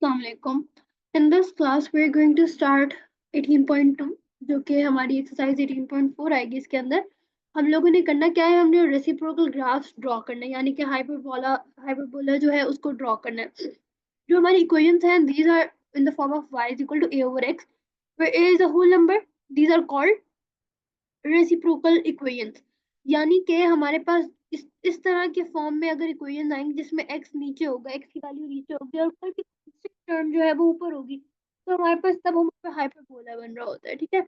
अस्सलाम वालेकुम। In this class we are going to start 18.2 जो कि हमारी एक्सरसाइज 18.4 आएगी। इसके अंदर हम लोगों ने करना क्या है, हमने रेसिप्रोकल ग्राफ्स ड्रॉ करना है, यानी कि हाइपरबोला जो है उसको ड्रॉ करना है। जो हमारी इक्वेशंस हैं these are in the form of y is equal to a over x where a is a whole number, these are called reciprocal equations. यानी कि हमारे पास इस तरह के फॉर्म में अगर इक्वेशन आएंगे जिसमें x नीचे होगा, x की वैल्यू नीचे होगी और ऊपर की टर्म जो है वो ऊपर होगी, तो हमारे पास तब हमारे हाइपरबोला बन रहा होता है। ठीक है,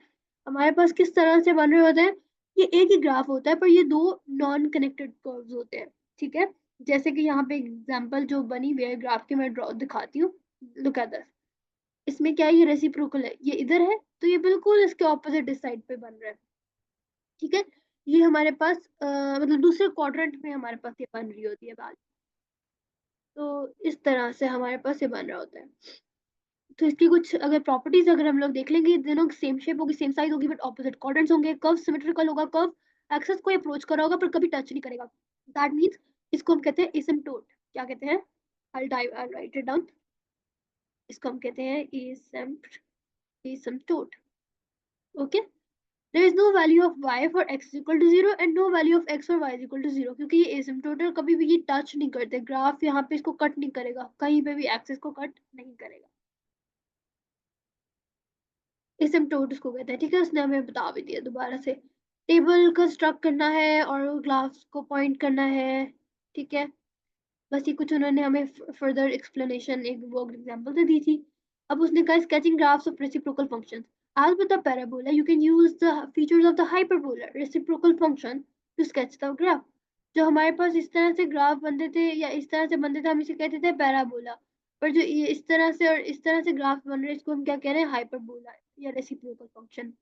हमारे पास किस तरह से बन रहे होते हैं, ये एक ही ग्राफ होता है पर ये दो नॉन कनेक्टेड कर्व्स होते हैं। ठीक है, जैसे कि यहाँ पे एग्जांपल जो बनी हुई है ग्राफ के, मैं ड्रॉ दिखाती हूँ। लुक एट दिस, इसमें क्या है, ये रेसिप्रोकल है, ये इधर है तो ये बिल्कुल इसके ऑपोजिट इस साइड पे बन रहा है। ठीक है, ये हमारे पास मतलब दूसरे क्वाड्रेंट में हमारे पास ये बन रही होती है बात। तो इस तरह से हमारे पास ये बन रहा होता है। तो इसकी कुछ अगर प्रॉपर्टीज अगर हम लोग देख लेंगे, दोनों सेम शेप होगी, सेम साइज होगी, बट ऑपोजिट क्वाड्रेंट्स होंगे। कर्व सिमेट्रिकल होगा, कर्व एक्सेस को अप्रोच कर रहा होगा पर कभी टच नहीं करेगा। दैट मींस इसको हम कहते हैं एसिम्प्टोट। क्या कहते हैं, I'll write it down। इसको हम कहते हैं asymptote. Okay, there is no value of y for x is equal to 0 and no value of x for y is equal to 0, क्योंकि ये एसिम्प्टोटल कभी भी ये टच नहीं करते, ग्राफ यहाँ पे इसको कट नहीं करेगा, कहीं पे भी एक्सिस को कट नहीं करेगा। एसिम्प्टोट उसको कहते हैं। ठीक है, उसने हमें बता भी दिया। दोबारा से टेबल कंस्ट्रक्ट करना है और ग्राफ्स को पॉइंट करना है। ठीक है, बस ये कुछ उन्होंने हमें फर्दर एक्सप्लेनेशन एक वर्क एग्जांपल से दी थी। अब उसने कहा sketching graphs of reciprocal functions. As with the parabola, you can use the features of the hyperbola reciprocal function to sketch the graph। जो हमारे पास इस तरह से ग्राफ बनते थे या इस तरह से बनते थे, हम इसे कहते थे पैराबोला। पर जो ये इस तरह से और इस तरह से ग्राफ बन रहे हैं, इसको हम क्या कह रहे हैं, हाइपरबोला या रेसिप्रोकल फंक्शन।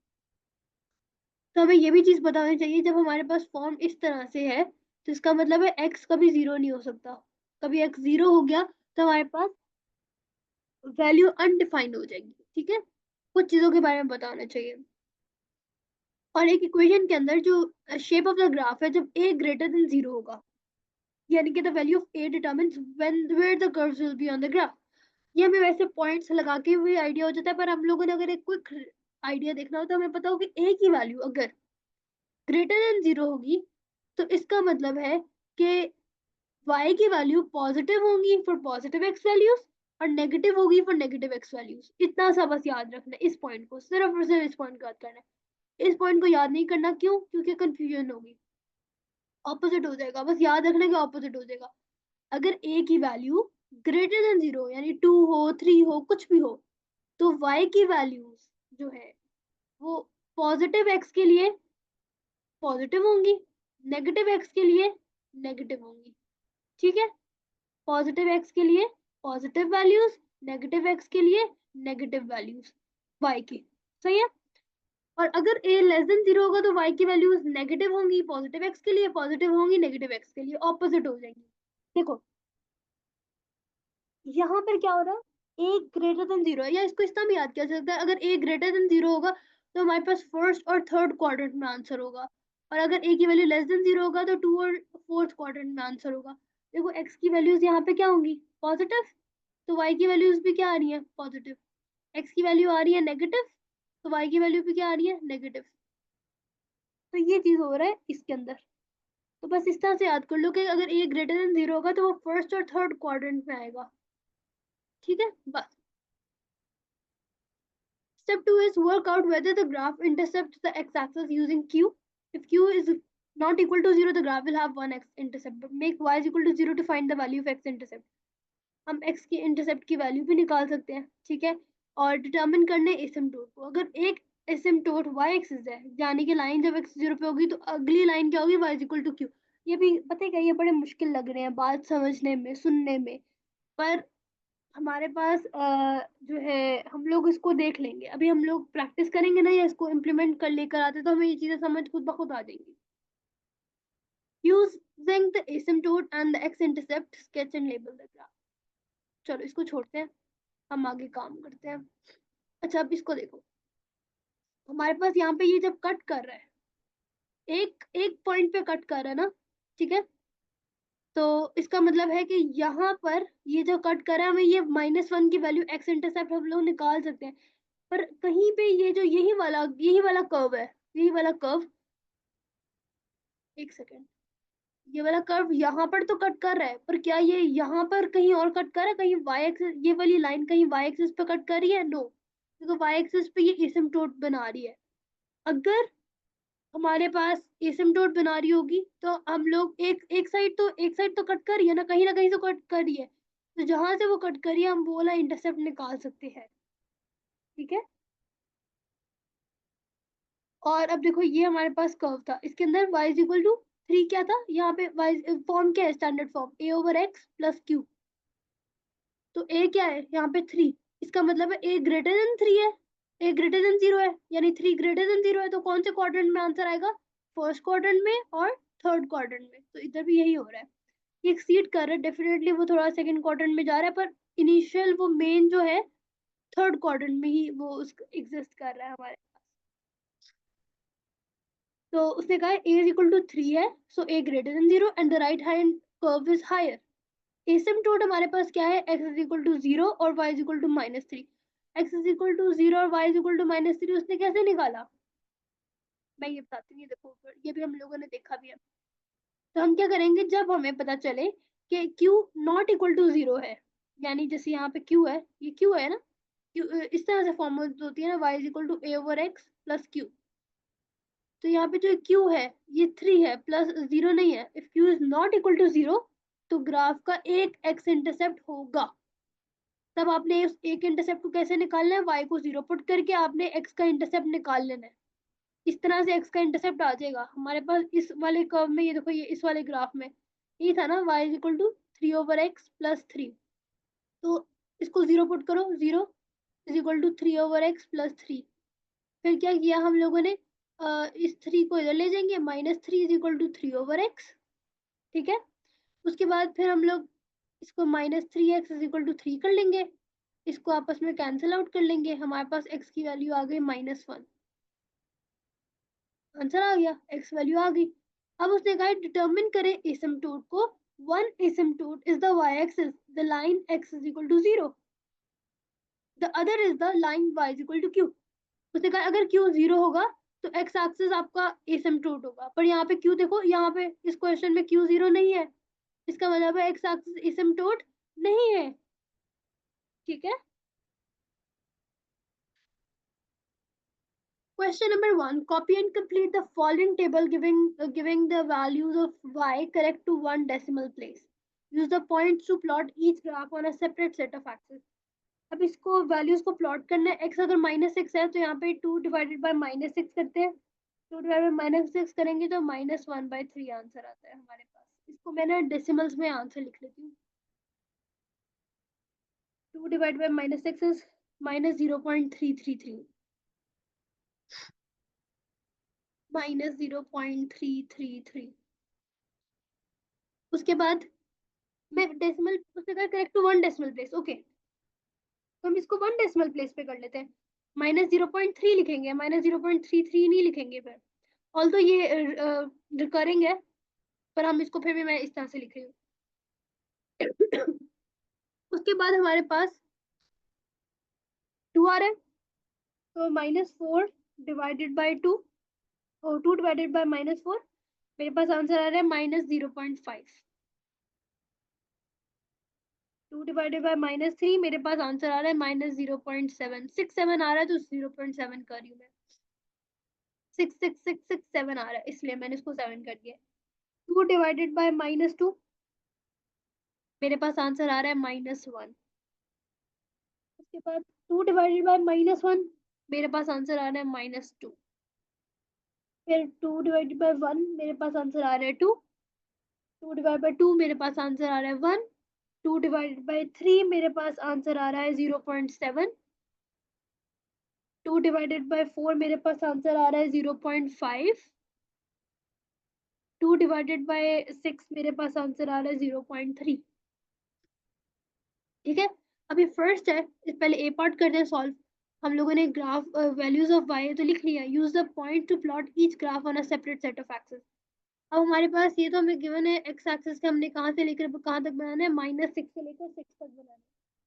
तो हमें ये भी चीज पता होनी चाहिए, जब हमारे पास फॉर्म इस तरह से है तो इसका मतलब है x कभी जीरो नहीं हो सकता। कभी x जीरो हो गया तो हमारे पास वैल्यू अनडिफाइंड हो जाएगी। ठीक है, कुछ चीजों के बारे में पता होना चाहिए। और एक इक्वेशन के अंदर जो शेप ऑफ द ग्राफ है, जब a ग्रेटर देन जीरो होगा, यानी कि the value of a determines when where the curves will be on the graph. ये हमें वैसे पॉइंट्स लगा के भी आइडिया हो जाता है, पर हम लोगों ने अगर एक क्विक आइडिया देखना हो तो हमें पता हो कि a की वैल्यू अगर ग्रेटर देन जीरो होगी तो इसका मतलब है कि y की वैल्यू पॉजिटिव होंगी फॉर पॉजिटिव x वैल्यूज और नेगेटिव होगी फॉर नेगेटिव x वैल्यूज। इतना सा बस याद रखना है, इस पॉइंट को सिर्फ और सिर्फ इस पॉइंट को याद करना है। इस पॉइंट को याद नहीं करना, क्यों, क्योंकि कंफ्यूजन होगी, ऑपोजिट हो जाएगा। बस याद रखना कि ऑपोजिट हो जाएगा। अगर a की वैल्यू ग्रेटर देन जीरो यानी 2 हो 3 हो कुछ भी हो, तो y की वैल्यूज जो है वो पॉजिटिव x के लिए पॉजिटिव होंगी, नेगेटिव x के लिए नेगेटिव होंगी। ठीक है, पॉजिटिव x के लिए पॉजिटिव वैल्यूज, नेगेटिव x के लिए नेगेटिव वैल्यूज y की। सही है, और अगर a लेस देन जीरो होगा तो y की वैल्यूज नेगेटिव होंगी पॉजिटिव x के लिए, पॉजिटिव होंगी नेगेटिव x के लिए, ऑपोजिट हो जाएंगी। देखो यहाँ पर क्या हो रहा है, a ग्रेटर देन जीरो है, या इसको इस तरह भी याद किया जा सकता है, अगर a ग्रेटर देन जीरो होगा तो हमारे पास फर्स्ट और थर्ड क्वाड्रेंट में आंसर होगा, और अगर a की वैल्यू लेस देन जीरो होगा तो टू और फोर्थ क्वाड्रेंट में आंसर होगा। देखो x की वैल्यूज यहाँ पे क्या होंगी, पॉजिटिव, तो y की वैल्यूज भी क्या आ रही है, पॉजिटिव। x की वैल्यू आ रही है नेगेटिव, तो y की वैल्यू भी क्या आ रही है, नेगेटिव। तो ये चीज हो रहा है इसके अंदर। तो बस इस तरह से याद कर लो कि अगर a ग्रेटर देन जीरो होगा तो वो फर्स्ट और थर्ड क्वाड्रेंट में आएगा। ठीक है, बस। Step 2 is work out whether the graph intercepts the x-axis using q. If q is not equal to 0, the graph will have one x-intercept. But make y is equal to 0 to find the value of x-intercept. हम x की intercept की value भी निकाल सकते हैं। ठीक है, और डिटर्मिन करने एसिम्प्टोट को। अगर एक एसिम्प्टोट y एक्सिस है, यानी कि लाइन जब x 0 पे होगी तो अगली लाइन क्या होगी, y is equal to q। ये भी पता है क्या, ये बड़े मुश्किल लग रहे हैं बात समझने में सुनने में, पर हमारे पास जो है हम लोग इसको देख लेंगे। अभी हम लोग प्रैक्टिस करेंगे ना या इसको इम्प्लीमेंट कर लेकर आते तो हमें ये चीजें समझ खुद ब खुद आ जाएंगी। Using the asymptote and the x-intercept, sketch and label the graph। चलो इसको छोड़ते हैं, हम आगे काम करते हैं। अच्छा, अब इसको देखो, हमारे पास यहाँ पे ये जब कट कर रहा है, एक एक पॉइंट पे कट कर रहा है ना, ठीक है, तो इसका मतलब है कि यहाँ पर ये जो कट करा है हमें ये -1 की वैल्यू x इंटरसेप्ट हम लोग निकाल सकते हैं, पर कहीं पे ये जो यही वाला कर्व है, यही वाला कर्व, एक सेकेंड, ये वाला कर्व यहाँ पर तो कट कर रहा है, पर क्या ये यहाँ पर कहीं और कट कर रहा है, कहीं y एक्सिस, ये वाली लाइन कहीं y एक्सिस पे कट कर रही है? नो, क्योंकि y एक्सिस पे ये एसिम्पटोट बना रही है। अगर हमारे पास एसिम्पटोट बना रही होगी तो हम लोग एक साइड तो कट कर रही है ना कहीं तो कट कर रही है, तो जहां से वो कट कर रही है हम वो वाला इंटरसेप्ट निकाल सकते हैं। ठीक है, और अब देखो ये हमारे पास कर्व था, इसके अंदर y इज इक्वल टू 3 क्या था, यहाँ पे y फॉर्म क्या है, standard form a over x plus Q, तो a क्या है यहाँ पे 3, इसका मतलब है a ग्रेटर देन 3 है, a ग्रेटर देन 0 है, यानी 3 ग्रेटर देन 0 है, तो कौन से क्वाड्रेंट में आंसर आएगा, फर्स्ट क्वाड्रेंट में और थर्ड क्वाड्रेंट में, तो इधर भी यही हो रहा है, ये एक्सीड कर रहा है, डेफिनेटली वो थोड़ा सेकंड क्वाड्रेंट में जा रहा है, पर इनिशियल वो मेन जो है थर्ड क्वाड्रेंट में ही वो एग्जिस्ट कर रहा है हमारे पास। तो उसने कहा a इज इक्वल टू 3 है, so a greater than 0 and the right hand curve is higher. Asymptote हमारे पास क्या है, x इज इक्वल टू 0 और y is equal to -3, x is equal to 0 और y इज इक्वल टू -3 उसने कैसे निकाला, मैं ये बताती हूँ, ये देखो ये भी हम लोगों ने देखा भी है। तो हम क्या करेंगे, जब हमें पता चले कि q नॉट इक्वल टू 0 है, यानी जैसे यहाँ पे q है, ये q है ना, q इस तरह से फॉर्मूला होती है ना, y is equal to a over x plus q, तो यहाँ पे जो q है ये 3 है प्लस 0 नहीं है, if q is not equal to 0 तो ग्राफ का एक x इंटरसेप्ट होगा, तब आपने उस एक इंटरसेप्ट को कैसे निकालना है, y को 0 पुट करके आपने x का इंटरसेप्ट निकाल लेना है, इस तरह से x का इंटरसेप्ट आ जाएगा हमारे पास इस वाले कर्व में, ये देखो ये इस वाले ग्राफ में ये था ना, y is equal to 3 over x plus 3, तो इसको 0 पुट करो, 0 is equal to 3 over x plus 3, फिर क्या किया हम लोगों ने, इस 3 को इधर ले जाएंगे, -3 is equal to 3 over x, ठीक है, उसके बाद फिर हम लोग इसको -3x इज इक्वल टू 3 कर लेंगे, इसको आपस में कैंसिल आउट कर लेंगे, हमारे पास x की वैल्यू आ गई -1, आंसर आ गया, x वैल्यू आ गई। अब उसने कहा डिटरमिन करें एसिम्पटोट को, one asymptote is the y axis, the line x is equal to 0, the other is the line y is equal to q। उसने कहा अगर q 0 होगा तो x एक्सिस आपका एसिम्पटोट होगा, पर यहाँ पे q देखो, यहाँ पे इस क्वेश्चन में q 0 नहीं है, इसका मतलब है x एक्सिस एसिम्पटोट नहीं है। ठीक है, question number 1, copy and complete the following table giving the values of y correct to one decimal place, use the points to plot each graph on a separate set of axes। अब इसको values को plot करना है, x अगर -6 है तो यहाँ पे 2 डिवाइडेड बाय -6 करते हैं, 2 डिवाइडेड बाय -6 करेंगे तो -1/3 आंसर आता है हमारे पास, इसको मैंने डेसिमल्स में आंसर लिख लेती हूँ, 2 डिवाइडेड बाय -6 इज -0.333, -0.333। उसके बाद मैं डेसिमल, उसने कहा correct to one decimal place, okay, तो हम इसको वन डेसिमल प्लेस पे कर लेते हैं, -0.3 लिखेंगे, -0.33 नहीं लिखेंगे फिर, ऑल तो ये रिकरिंग है, पर हम इसको फिर भी मैं इस तरह से लिख रही हूँ। उसके बाद हमारे पास 2 आ रहा है, तो -4 डिवाइडेड बाई 2, और 2 डिवाइडेड बाई -4, मेरे पास आंसर आ रहा है -0.5, 2 डिवाइडेड बाय -3, मेरे पास आंसर आ रहा है -0.7, 6 7 आ रहा है तो 0.7 कर रही हूँ मैं, 6 6 6 6 7 आ रहा है इसलिए मैंने इसको 7 कर दिया। 2 डिवाइडेड बाय -2, मेरे पास आंसर आ रहा है -1। उसके बाद 2 डिवाइडेड बाय -1, मेरे पास आंसर आ रहा है -2। फिर 2 डिवाइडेड बाय 1, मेरे पास आंसर आ रहा है 2, 2 डिवाइड बाय 2, मेरे पास आंसर आ रहा है 1, 2 डिवाइडेड बाय 3, मेरे पास आंसर आ रहा है 0.7, 2 डिवाइडेड बाय 4, मेरे पास आंसर आ रहा है 0.5, 2 डिवाइडेड बाय 6, मेरे पास आंसर आ रहा है 0.3। ठीक है, अभी फर्स्ट है, पहले ए पार्ट करते हैं सॉल्व। हम लोगों ने ग्राफ वैल्यूज ऑफ वाई तो लिख लिया, use the point to plot each graph on a separate set of axes. अब हमारे पास ये तो हमें गिवन है एक्स एक्सिस के, हमने कहाँ से लेकर कहाँ तक बनाना है, -6 से लेकर 6 तक बनाना है।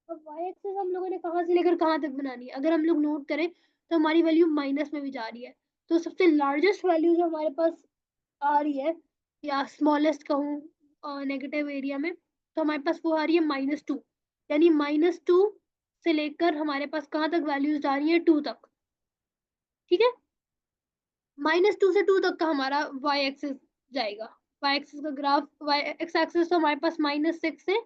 अब वाई एक्सिस हम लोगों ने कहाँ से लेकर कहाँ तक बनानी है, अगर हम लोग नोट करें तो हमारी वैल्यू माइनस में भी जा रही है। तो सबसे लार्जेस्ट वैल्यू जो हमारे पास आ रही है, या स्मॉलेस्ट कहूँ नेगेटिव एरिया में, तो हमारे पास वो आ रही है -2। यानी -2 से लेकर हमारे पास कहाँ तक वैल्यूज जा रही है, 2 तक। ठीक है, -2 से 2 तक का हमारा वाई एक्सिस जाएगा। वाई एक्सिस का ग्राफ, वाई एक्स एक्सिस तो हमारे पास -6 से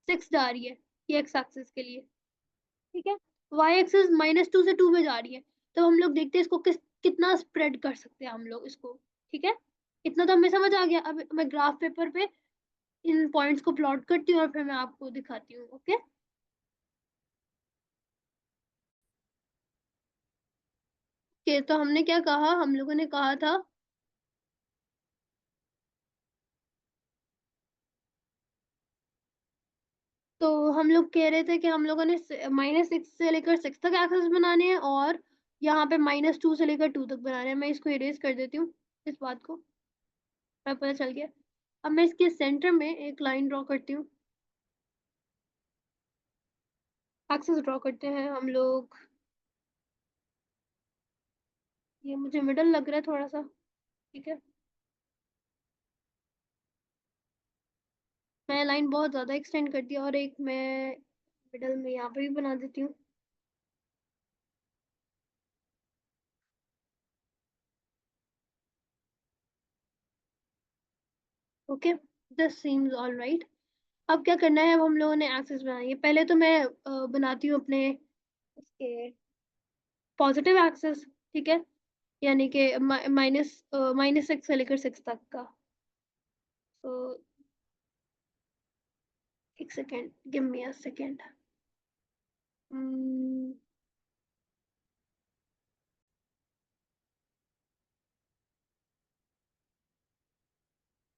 6 जा रही है, ये एक्स एक्सिस के लिए। ठीक है, वाई एक्सिस -2 से 2 में जा रही है। तो हम लोग देखते हैं इसको कितना स्प्रेड कर सकते हैं हम लोग इसको। ठीक है, इतना तो हमें समझ आ गया। अब मैं ग्राफ पेपर पे इन पॉइंट्स को प्लॉट करती हूँ और फिर मैं आपको दिखाती हूँ। ओके, तो हमने क्या कहा, हम लोगों ने कहा था तो हम लोग कह रहे थे कि हम लोगों ने -6 से लेकर 6 तक एक्सेस बनाने हैं, और यहाँ पे -2 से लेकर 2 तक बनाने हैं। मैं इसको इरेज कर देती हूँ, इस बात को पता चल गया। अब मैं इसके सेंटर में एक लाइन ड्रॉ करती हूँ, एक्सेस ड्रॉ करते हैं हम लोग। ये मुझे मिडल लग रहा है थोड़ा सा। ठीक है, मैं लाइन बहुत ज़्यादा एक्सटेंड कर दिया, और एक मैं मिडल में यहाँ पे भी बना देती हूँ। Okay, this seems all right. अब क्या करना है, अब हम लोगों ने एक्सेस बनाई है। पहले तो मैं बनाती हूँ अपने इसके पॉजिटिव एक्सेस। ठीक है, यानी कि -6 से लेकर 6 तक का। तो एक second, give me a second.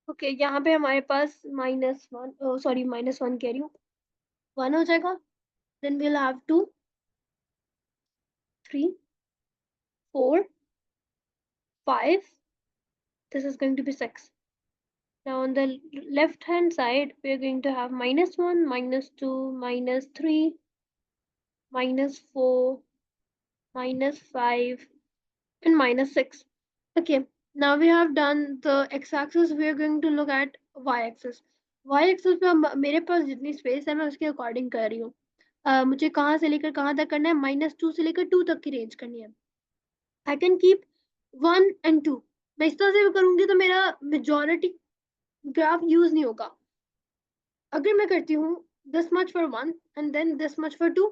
Okay, यहाँ पे हमारे पास -1, सॉरी -1 कह रही हूँ, 1 हो जाएगा। Then we'll have 2, 3, 4, 5, this is going to be 6. Now on the left hand side we are going to have -1, -2, -3, -4, -5, and -6. Okay, now we have done the x-axis. We are going to look at y-axis. y-axis पे मेरे पास जितनी space है मैं उसके according कर रही हूँ। मुझे कहाँ से लेकर कहाँ तक करना है, -2 से लेकर 2 तक की रेंज करनी है। I can keep 1 and 2। मैं इस तरह से भी करूंगी तो मेरा मेजोरिटी ग्राफ यूज नहीं होगा। अगर मैं करती हूँ this much for 1 and then this much for 2,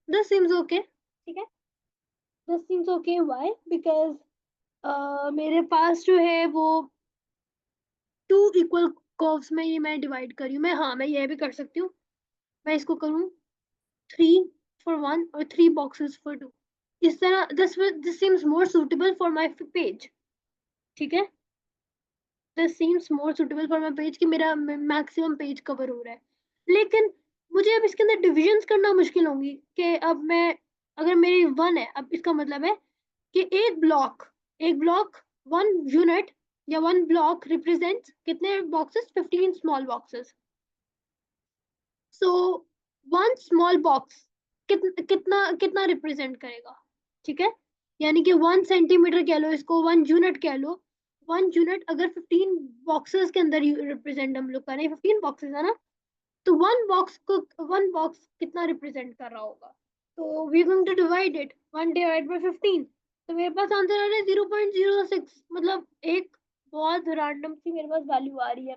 this seems okay। ठीक है, this seems okay, why? Because मेरे पास जो है वो 2 इक्वल कर्व्स में ये मैं डिवाइड कर रही हूँ। मैं ये भी कर सकती हूँ, मैं इसको करूँ 3 for 1 और 3 boxes for 2। इस तरह this seems more suitable for my page। ठीक है, this seems more suitable for my page कि मेरा मैक्सिमम पेज कवर हो रहा है। लेकिन मुझे अब इसके अंदर डिविजन्स करना मुश्किल होंगी कि अब मैं, अगर मेरी 1 है, अब इसका मतलब है कि एक ब्लॉक 1 यूनिट या 1 ब्लॉक रिप्रेजेंट्स कितने बॉक्सेस, 15 स्मॉल बॉक्सेस। सो 1 स्मॉल बॉक्स कितना कितना रिप्रेजेंट करेगा। ठीक है, यानी कि 1 सेंटीमीटर कह लो इसको, 1 यूनिट कह लो। 1 यूनिट अगर 15 बॉक्सेस के अंदर रिप्रेजेंट हम लोग करें, 15 बॉक्सेस है ना, तो 1 बॉक्स कितना रिप्रेजेंट कर रहा होगा। तो we going to divide it, 1 divide by 15। तो मेरे पास आंसर आ रहा है 0.06। मतलब एक बहुत रैंडम सी मेरे पास वैल्यू आ रही है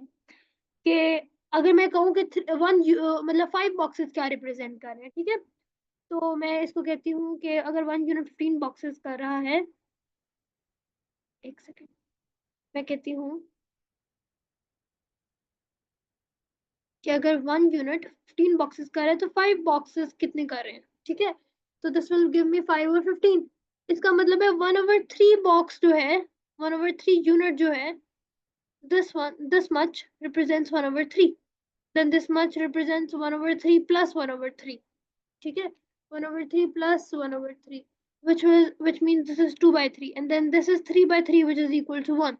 कि अगर मैं कहूँ कि मतलब 5 बॉक्सेस क्या रिप्रेजेंट कर रहे हैं। ठीक है, तो मैं इसको कहती हूँ कि अगर 1 यूनिट 15 बॉक्सेस कर रहा है, एक सेकेंड, मैं कहती हूँ कि अगर 1 यूनिट 15 बॉक्सेस कर रहा है तो 5 बॉक्सेस कितने कर रहे हैं। ठीक है, तो दिस विल गिव मी 5 और 15। इसका मतलब है 1/3 बॉक्स जो है, 1/3 यूनिट जो है, this much represents 1/3। then this much represents 1/3 plus 1/3। ठीक है, 1/3 plus 1/3, which means this is 2/3, and then this is 3/3, which is equal to 1।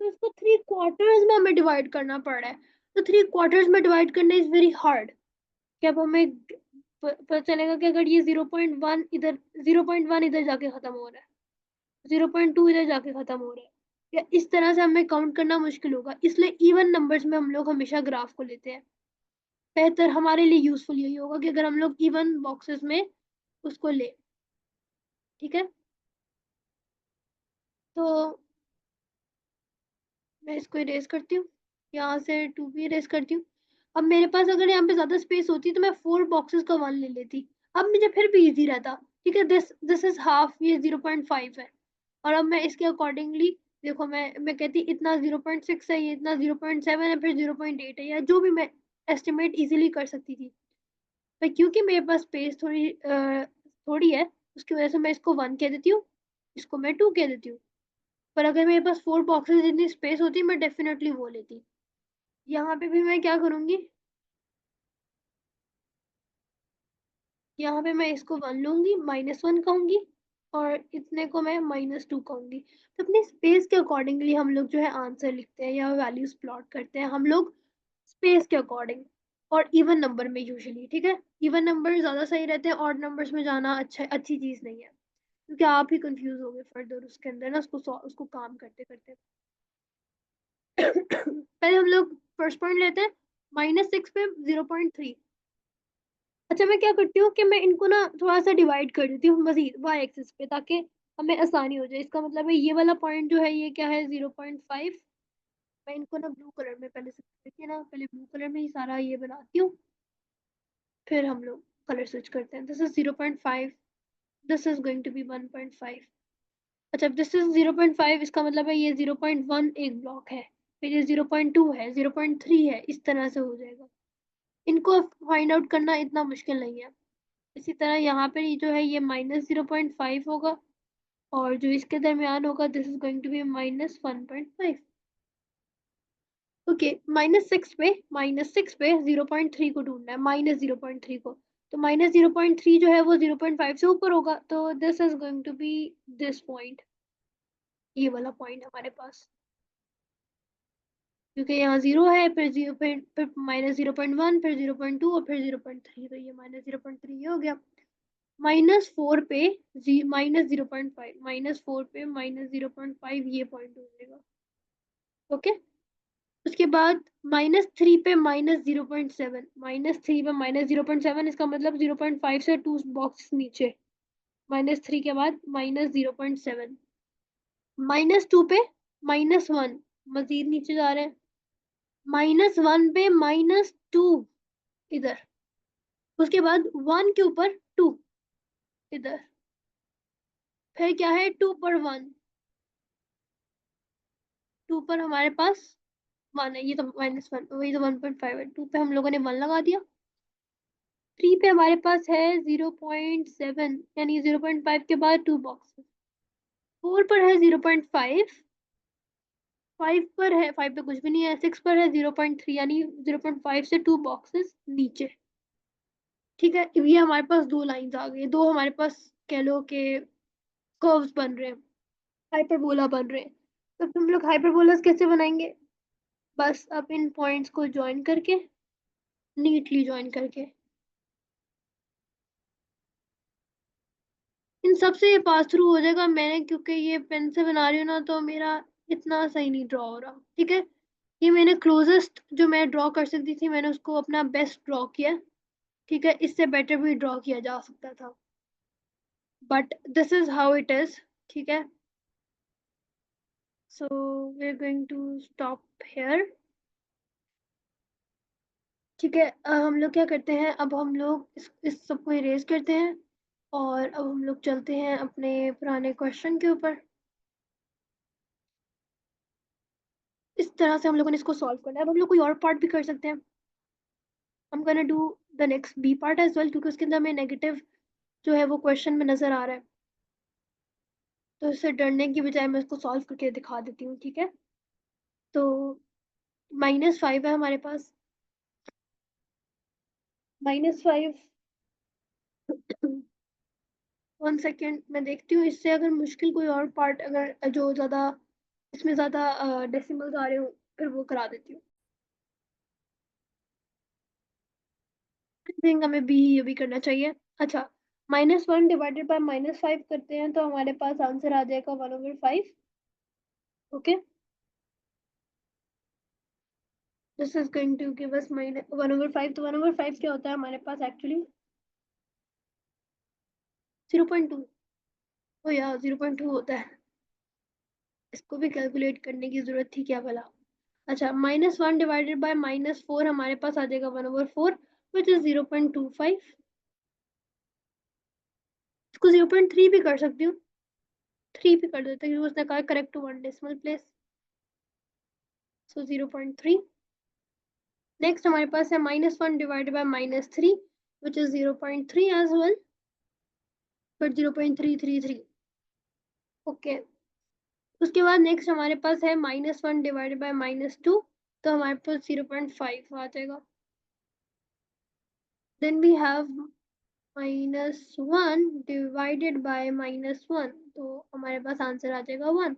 तो इसको 3 क्वार्टर्स में हमें डिवाइड करना पड़ रहा है। तो 3 क्वार्टर्स में डिवाइड करना इज वेरी हार्ड। कि अब हमें पता चलेगा कि अगर ये 0.1 इधर, 0.1 इधर जाके खत्म हो रहा है, 0.2 इधर जाके खत्म हो रहा है, या इस तरह से हमें काउंट करना मुश्किल होगा। इसलिए इवन नंबर्स में हम लोग हमेशा ग्राफ को लेते हैं। बेहतर हमारे लिए यूजफुल यही होगा कि अगर हम लोग इवन बॉक्सेस में उसको ले। ठीक है, तो मैं इसको इरेज करती हूँ, यहाँ से 2 भी इरेज करती हूँ। अब मेरे पास अगर यहाँ पे ज्यादा स्पेस होती तो मैं 4 बॉक्सेस का 1 ले लेती, अब मुझे फिर भी इजी रहता। ठीक है, दिस दिस इज हाफ, ये 0.5 है। और अब मैं इसके अकॉर्डिंगली, देखो मैं कहती इतना 0.6 है, ये इतना 0.7 है, फिर 0.8 है, या जो भी मैं एस्टिमेट इजीली कर सकती थी। पर क्योंकि मेरे पास स्पेस थोड़ी है, उसकी वजह से मैं इसको 1 कह देती हूँ, इसको मैं 2 कह देती हूँ। पर अगर मेरे पास 4 बॉक्सेस जितनी स्पेस होती मैं डेफिनेटली वो लेती। यहाँ पे भी मैं क्या करूंगी, यहाँ पे मैं इसको 1 लूंगी, -1 कहूंगी, और इतने को मैं -2 कहूंगी। तो अपनी स्पेस के अकॉर्डिंगली हम लोग जो है आंसर लिखते हैं या वैल्यूज प्लॉट करते हैं हम लोग, स्पेस के अकॉर्डिंग। और इवन नंबर में यूजुअली, ठीक है, इवन नंबर ज्यादा सही रहते हैं, ऑड नंबर्स में जाना अच्छी चीज नहीं है, क्योंकि आप ही कंफ्यूज हो गए फर्दर उसके अंदर ना, उसको काम करते करते। पहले हम लोग फर्स्ट पॉइंट लेते हैं, -6 पे 0.3। अच्छा, मैं क्या करती हूँ कि मैं इनको ना थोड़ा सा डिवाइड कर देती हूँ मजीद वाई एक्सिस पे, ताकि हमें आसानी हो जाए। इसका मतलब है ये वाला पॉइंट जो है ये क्या है, 0.5। मैं इनको ना ब्लू कलर में पहले से, देखिए ना, पहले ब्लू कलर में ही सारा ये बनाती हूँ, फिर हम लोग कलर स्विच करते हैं। This is 0.5, this is going to be 1.5। अच्छा, दिस इज 0.5, इसका मतलब है ये 0.1 एक ब्लॉक है, फिर ये 0.2 है, 0.3 है, इस तरह से हो जाएगा। इनको फाइंड आउट करना इतना मुश्किल नहीं है। इसी तरह यहाँ पे जो है ये -0.5 होगा, और जो इसके दरमियान होगा this is going to be -1.5। Okay, -6 पे 0.3 को ढूंढना है, -0.3 को। तो -0.3 जो है वो 0.5 से ऊपर होगा, तो this is going to be this point, ये वाला पॉइंट हमारे पास। क्योंकि यहाँ 0 है, फिर 0, फिर -0.1, फिर 0.2, और फिर 0.3, तो ये -0.3 हो गया। -4 पे -0.5, -4 पे -0.5, ये पॉइंट हो जाएगा। ओके, उसके बाद -3 पे -0.7, -3 पे -0.7, इसका मतलब 0.5 से 2 बॉक्स नीचे, -3 के बाद -0.7, -2 पे -1, मजीद नीचे जा रहे हैं, -1 पे -2 इधर, उसके बाद 1 के ऊपर 2 इधर, फिर क्या है 2 पर 1, 2 पर हमारे पास 1 है, ये तो -1, वही तो 1.5 है, 2 पे हम लोगों ने 1 लगा दिया। 3 पे हमारे पास है 0.7, यानी 0.5 के बाद 2 बॉक्स। 4 पर है 0.5, 5 पर है, 5 पे कुछ भी नहीं है, 6 पर है 0.3, यानी 0.5 से 2 बॉक्सेस नीचे। ठीक है, ये हमारे पास 2 लाइंस आ गई, 2 हमारे पास कह लो कि कर्व्स बन रहे हैं, हाइपरबोला बन रहे हैं। तो हम लोग हाइपरबोलास कैसे बनाएंगे, बस अब इन पॉइंट्स को ज्वाइन करके, नीटली ज्वाइन करके, इन सब से ये पास थ्रू हो जाएगा। मैंने क्योंकि ये पेन से बना रही हूँ ना, तो मेरा इतना सही नहीं ड्रॉ हो रहा। ठीक है, ये मैंने क्लोजेस्ट जो मैं ड्रॉ कर सकती थी, मैंने उसको अपना बेस्ट ड्रॉ किया। ठीक है, इससे बेटर भी ड्रॉ किया जा सकता था, but this is how it is. ठीक है, so we are going to stop here. ठीक है, हम लोग क्या करते हैं, अब हम लोग इस सबको इरेज करते हैं, और अब हम लोग चलते हैं अपने पुराने क्वेश्चन के ऊपर। इस तरह से हम लोगों ने इसको सॉल्व करना है। अब हम लोग कोई और पार्ट भी कर सकते हैं। I'm gonna do the next B part as well, क्योंकि उसके अंदर हमें नेगेटिव जो है वो क्वेश्चन में नजर आ रहा है, तो इससे डरने की बजाय मैं इसको सॉल्व करके दिखा देती हूँ। ठीक है, तो -5 है हमारे पास, -5। 1 सेकेंड, मैं देखती हूँ इससे अगर मुश्किल कोई और पार्ट, अगर जो ज्यादा इसमें ज़्यादा डेसिमल्स आ रहे हो फिर वो करा देती हूँ। आई थिंक हमें बी ये भी करना चाहिए। अच्छा, -1 डिवाइडेड बाय -5 करते हैं तो हमारे पास आंसर आ जाएगा 1/5। Okay, this is going to give us -1/5। तो 1/5 क्या होता है हमारे पास एक्चुअली 0.2। ओ यार 0.2 होता है, इसको भी कैलकुलेट करने की जरूरत थी क्या भला। अच्छा, -1 डिवाइडेड बाय -4 हमारे पास आ जाएगा 1/4 विच इज 0.25। इसको 0.3 भी कर सकती हूँ, 3 भी कर देते हैं क्योंकि उसने कहा correct to 1 decimal place. So 0.3। Next हमारे पास है -1 divided by -3 which is 0.3 as well, but 0.333। Okay, उसके बाद नेक्स्ट हमारे पास है -1 डिवाइडेड बाय -2 तो हमारे पास 0.5 आ जाएगा। Then we have -1 divided by -1 तो हमारे पास आंसर आ जाएगा 1।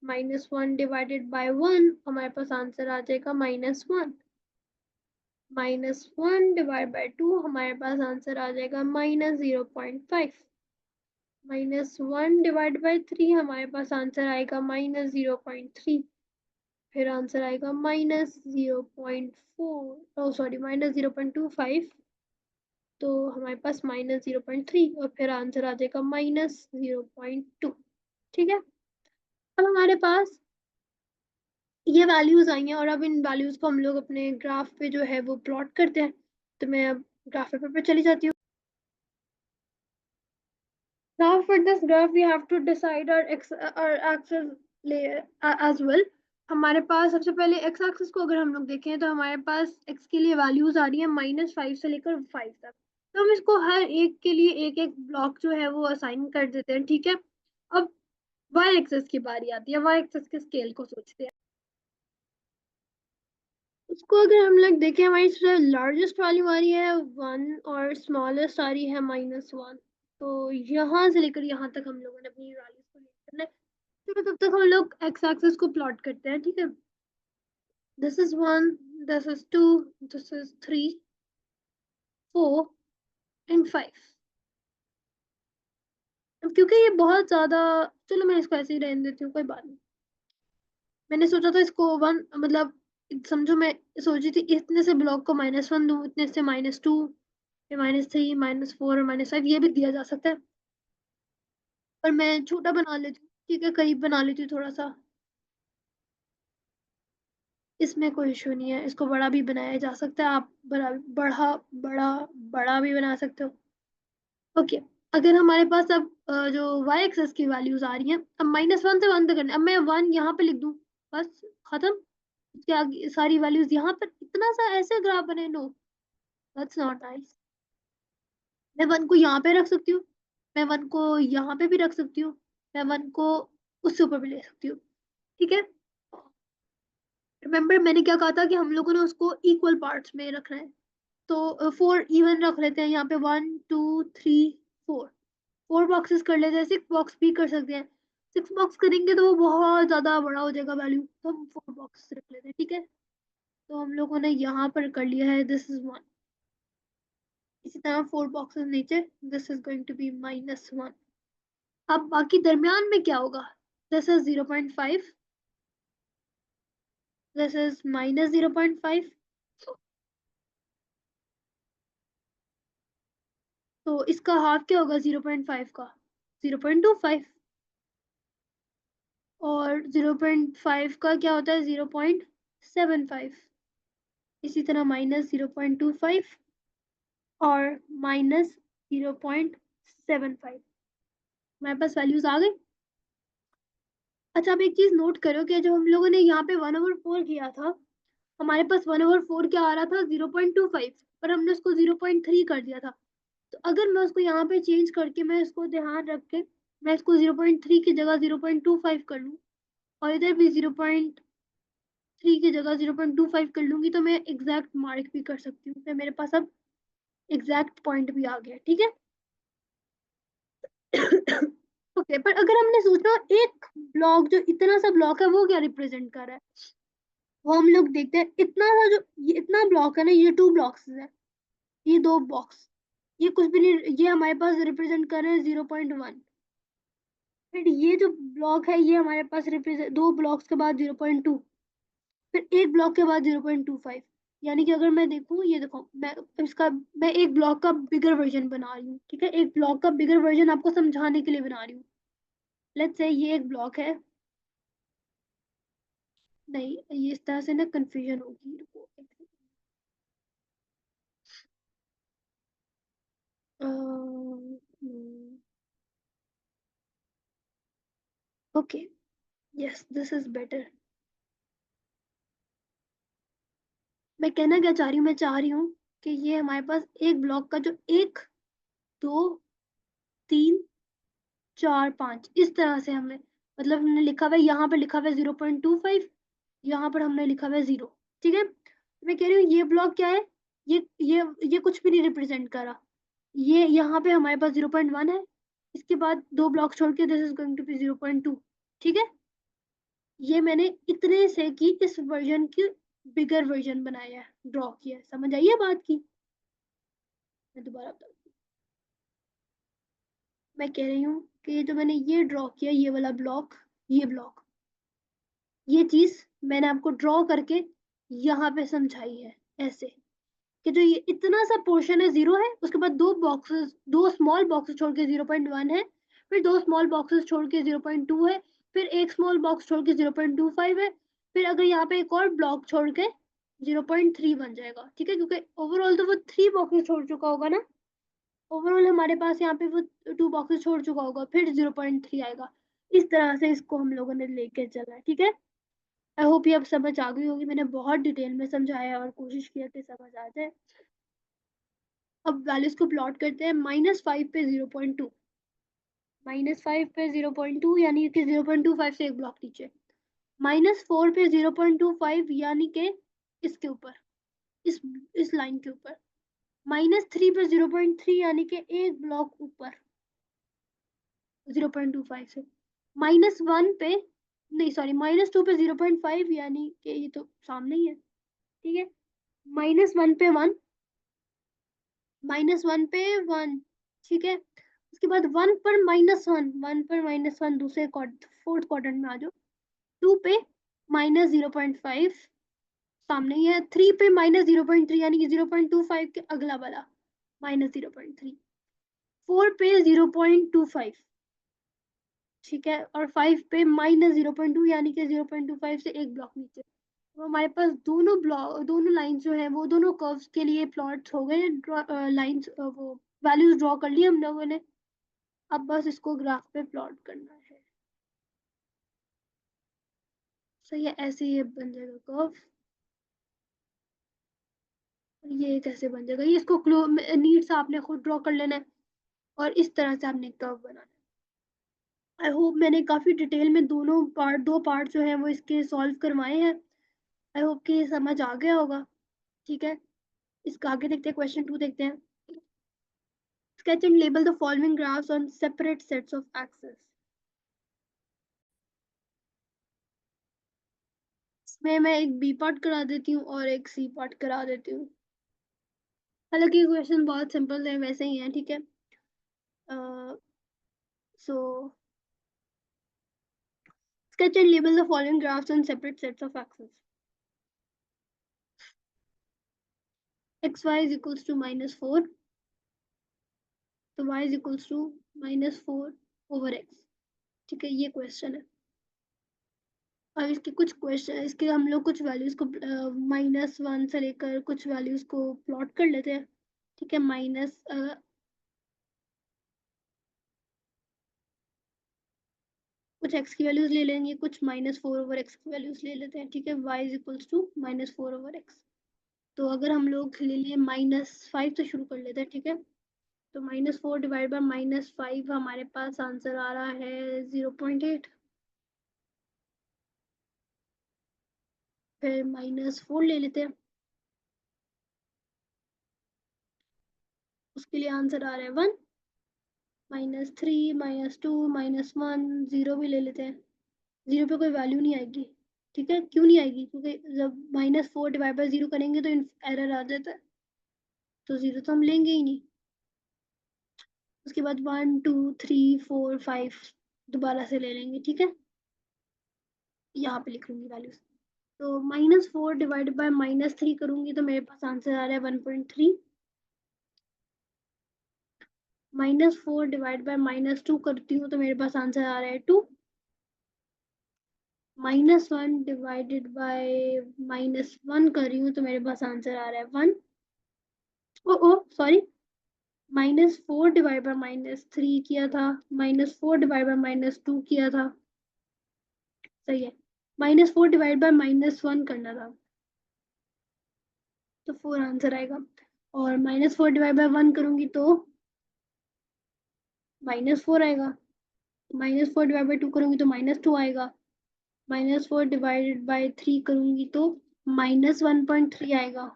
-1 डिवाइडेड बाय 1 हमारे पास आंसर आ जाएगा -1। -1 डिवाइड बाय 2 हमारे पास आंसर आ जाएगा -0.5। -1 डिवाइड बाय 3 हमारे पास आंसर आएगा -0.3। फिर आंसर आएगा -0.4, ओ सॉरी -0.25 तो हमारे पास -0.3 और फिर आंसर आ जाएगा -0.2। ठीक है, अब हमारे पास ये वैल्यूज आई हैं और अब इन वैल्यूज को हम लोग अपने ग्राफ पे जो है वो प्लॉट करते हैं। तो मैं अब ग्राफ पेपर पे चली जाती हूँ। Now for this graph we have to decide our axis as well। हमारे पास सबसे पहले x एक्सिस को अगर हम लोग देखें तो हमारे पास x के लिए वैल्यूज आ रही है -5 से लेकर 5 तक। तो हम इसको हर एक के लिए एक एक ब्लॉक जो है वो असाइन कर देते हैं। ठीक है, अब y एक्सिस की बारी आती है, y एक्सिस के स्केल को सोचते हैं। उसको अगर हम लोग देखें हमारी सबसे लार्जेस्ट वैल्यू आ रही है 1 और स्मॉलेस्ट आ रही है -1। तो यहाँ से लेकर यहाँ तक हम लोगों ने अपनी वैल्यूज को लेकर करना है। चलो तब तक हम लोग एक्स एक्सिस को प्लॉट करते हैं। ठीक है, this is 1, this is 2, this is 3, 4 and 5। अब क्योंकि ये बहुत ज्यादा, चलो मैं इसको ऐसे ही रहने देती हूँ, कोई बात नहीं। मैंने सोचा था इसको 1 मतलब समझो मैं सोची थी इतने से ब्लॉक को -1 दूं, इतने से -2, फिर -3, -4 और -5 ये भी दिया जा सकता है, पर मैं छोटा बना लेती हूँ। ठीक है, करीब बना लेती हूँ थोड़ा सा, इसमें कोई इशू नहीं है। इसको बड़ा भी बनाया जा सकता है, आप बड़ा बड़ा बड़ा बड़ा भी बना सकते हो। ओके, अगर हमारे पास अब जो y एक्सेस की वैल्यूज आ रही हैं, अब -1 से 1 तक करना है। अब मैं 1 यहाँ पे लिख दूँ, बस खत्म। उसके आगे सारी वैल्यूज यहाँ पर, इतना सा ऐसे ग्राफ बने, नो दैट्स नॉट नाइस। मैं 1 को यहाँ पे रख सकती हूँ, मैं 1 को यहाँ पे भी रख सकती हूँ, मैं 1 को उससे ऊपर भी ले सकती हूँ। ठीक है, रिमेम्बर मैंने क्या कहा था कि हम लोगों ने उसको इक्वल पार्ट्स में रखना है। तो 4 इवन रख लेते हैं यहाँ पे, 1 2 3 4, 4 बॉक्सेस कर लेते हैं, 6 बॉक्स भी कर सकते हैं। 6 बॉक्स करेंगे तो वो बहुत ज्यादा बड़ा हो जाएगा वैल्यू, तो हम 4 बॉक्स रख लेते हैं। ठीक है, तो हम लोगों ने यहाँ पर कर लिया है, दिस इज 1। इसी तरह 4 बॉक्सेस नीचे, this is going to be -1। अब बाकी दरमियान में क्या होगा, दिस इज 0.5, दिस इज -0.5, तो इसका हाफ क्या होगा 0.5 का, 0.25, और 0.5 का क्या होता है 0.75। इसी तरह -0.25 और -0.75, हमारे पास वैल्यूज आ गई। अच्छा, अब एक चीज नोट करो कि जब हम लोगों ने यहाँ पे 1/4 किया था, हमारे पास 1/4 क्या आ रहा था 0.25, पर हमने उसको 0.3 कर दिया था। तो अगर मैं उसको यहाँ पे चेंज करके, मैं इसको ध्यान रख के मैं इसको 0.3 की जगह 0.25 कर लूँ और इधर भी 0.3 की जगह 0.25 कर लूंगी, तो मैं एग्जैक्ट मार्क भी कर सकती हूँ। फिर मेरे पास अब एग्जैक्ट पॉइंट भी आ गया। ठीक है ओके, पर अगर हमने सोचा एक ब्लॉक, जो इतना सा ब्लॉक है वो क्या रिप्रेजेंट कर रहा है, वो हम लोग देखते हैं। इतना सा जो ये इतना ब्लॉक है ना, ये 2 ब्लॉक्स है, ये 2 बॉक्स, ये कुछ भी नहीं, ये हमारे पास रिप्रेजेंट कर रहे हैं 0.1। फिर ये जो ब्लॉक है ये हमारे पास रिप्रेजेंट 2 ब्लॉक्स के बाद 0.2, फिर एक ब्लॉक के बाद 0.25। यानी कि अगर मैं देखूं, ये देखो, मैं एक ब्लॉक का बिगर वर्जन बना रही हूँ, ठीक है, एक ब्लॉक का बिगर वर्जन आपको समझाने के लिए बना रही हूँ। लेट्स से ये एक ब्लॉक है, नहीं ये इस तरह से ना कंफ्यूजन होगी, रुको एक second. Okay, yes this is better. मैं कहना क्या चाह रही हूँ, मैं चाह रही हूँ कि ये हमारे पास एक ब्लॉक का जो 1, 2, 3, 4, 5 इस तरह से हमने, मतलब हमने लिखा हुआ है, यहाँ पर लिखा हुआ है 0.25, यहाँ पर हमने लिखा हुआ है 0। ठीक है, मैं कह रही हूँ ये ब्लॉक क्या है, ये कुछ भी नहीं रिप्रेजेंट करा, ये यहाँ पे हमारे पास 0.1 है, इसके बाद 2 ब्लॉक छोड़ के this is going to be 0.2। ठीक है, ये मैंने इतने से की इस वर्जन की बिगर वर्जन बनाया है, ड्रॉ किया है, समझ आई है बात की। मैं दोबारा बताऊँ, मैं कह रही हूँ कि ये जो मैंने ये ड्रॉ किया, ये वाला ब्लॉक, ये ब्लॉक, ये चीज मैंने आपको ड्रॉ करके यहाँ पे समझाई है, ऐसे कि जो ये इतना सा पोर्शन है 0 है, उसके बाद 2 बॉक्सेस, 2 स्मॉल बॉक्सेस छोड़ के 0.1 है, फिर 2 स्मॉल बॉक्सेस छोड़ के 0.2 है, फिर एक स्मॉल बॉक्स छोड़ के 0.25 है, फिर अगर यहाँ पे एक और ब्लॉक छोड़ के 0.3 बन जाएगा। ठीक है, क्योंकि ओवरऑल तो वो 3 बॉक्सेस छोड़ चुका होगा ना, ओवरऑल हमारे पास यहाँ पे वो 2 बॉक्सेस छोड़ चुका होगा, फिर 0.3 आएगा। इस तरह से इसको हम लोगों ने लेके चला है। ठीक है, आई होप ये अब समझ आ गई होगी, मैंने बहुत डिटेल में समझाया और कोशिश किया कि समझ आ जाए। अब वैल्यूज को प्लॉट करते हैं। -5 पे 0.2, -5 पे 0.2 यानी कि 0.25 से एक ब्लॉक नीचे, -4 पे 0.25 यानी कि इसके ऊपर, इस इस लाइन के ऊपर, -3 पे 0.3 यानी कि एक ब्लॉक ऊपर 0.25 से, -1 पे, नहीं सॉरी, -2 पे 0.5 यानी कि ये तो सामने ही है। ठीक है, -1 पे 1, -1 पे 1। ठीक है, उसके बाद 1 पर -1, 1 पर -1 दूसरे फोर्थ क्वाड्रेंट में आ जाओ। 2 पे -0.5 सामने ही है। 3 पे -0.3 यानी कि 0.25 के अगला वाला -0.3। 4 पे 0.25, ठीक है, और 5 पे -0.2 यानी कि 0.25 से एक ब्लॉक नीचे। तो हमारे पास दोनों ब्लॉक, दोनों लाइंस जो है वो दोनों कर्व्स के लिए प्लॉट्स हो गए, लाइंस वो वैल्यूज ड्रॉ कर ली हम लोगों ने। अब बस इसको ग्राफ पे प्लॉट करना है। सही है, ऐसे ये बन जाएगा कर्व। ये कैसे बन जाएगा, ये इसको नीड से आपने खुद ड्रॉ कर लेना है, और इस तरह से आपने कर्व बनाना है। आई होप मैंने काफी डिटेल में दो पार्ट जो है वो इसके सॉल्व करवाए हैं। आई होप कि ये समझ आ गया होगा। ठीक है, इसका आगे देखते हैं, क्वेश्चन 2 देखते हैं। Sketch and label the following graphs on separate sets of axes. इसमें मैं एक बी पार्ट करा देती हूँ और एक सी पार्ट करा देती हूँ। हालांकि क्वेश्चन बहुत सिंपल है, वैसे ही है। ठीक है, सो sketch and label the following graphs on separate sets of axes. xy is equals to -4, तो y is equals to -4/x। ठीक है, ये क्वेश्चन है। अब इसके कुछ क्वेश्चन, इसके हम लोग कुछ वैल्यूज को -1 से लेकर कुछ वैल्यूज को प्लॉट कर लेते हैं। ठीक है, कुछ x की वैल्यूज ले लेंगे, कुछ -4/x की वैल्यूज ले लेते हैं। ठीक है, y is equals to -4/x। तो अगर हम लोग ले लिए -5 से शुरू कर लेते हैं। ठीक है, तो -4 डिवाइड बाय -5 हमारे पास आंसर आ रहा है 0.8। फिर -4 ले लेते हैं, उसके लिए आंसर आ रहा है 1। -3 -2 -1 0 भी ले लेते हैं। 0 पे कोई वैल्यू नहीं आएगी, ठीक है। क्यों नहीं आएगी? क्योंकि जब -4 डिवाइड बाय 0 करेंगे तो एरर आ जाता है, तो 0 तो हम लेंगे ही नहीं। उसके बाद 1 2 3 4 5 दोबारा से ले लेंगे, ठीक है। यहाँ पे लिख लूंगी वैल्यूज। तो -4 डिवाइड बाय -3 करूंगी तो मेरे पास आंसर आ रहा है 1.3। -4 डिवाइड बाय -2 करती हूँ तो मेरे पास आंसर आ रहा है 2। -1 डिवाइडेड बाय -1 कर रही हूँ तो मेरे पास आंसर आ रहा है 1। ओ ओ सॉरी, -4 डिवाइड बाय -3 किया था, -4 डिवाइड बाय -2 किया था, सही है। -4 डिवाइड बाय -1 करना था, तो 4 आंसर आएगा। और -4 डिवाइड बाय 1 करूंगी तो -4 आएगा। -4 डिवाइड बाय 2 करूंगी तो -2 आएगा। -4 डिवाइडेड बाय 3 करूंगी तो -1.3 आएगा,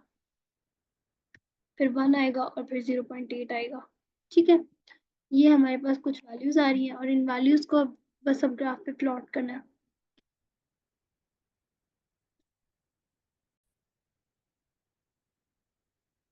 फिर 1 आएगा और फिर 0.8 आएगा, ठीक है। ये हमारे पास कुछ वैल्यूज आ रही हैं और इन वैल्यूज को बस अब ग्राफ पे प्लॉट करना है।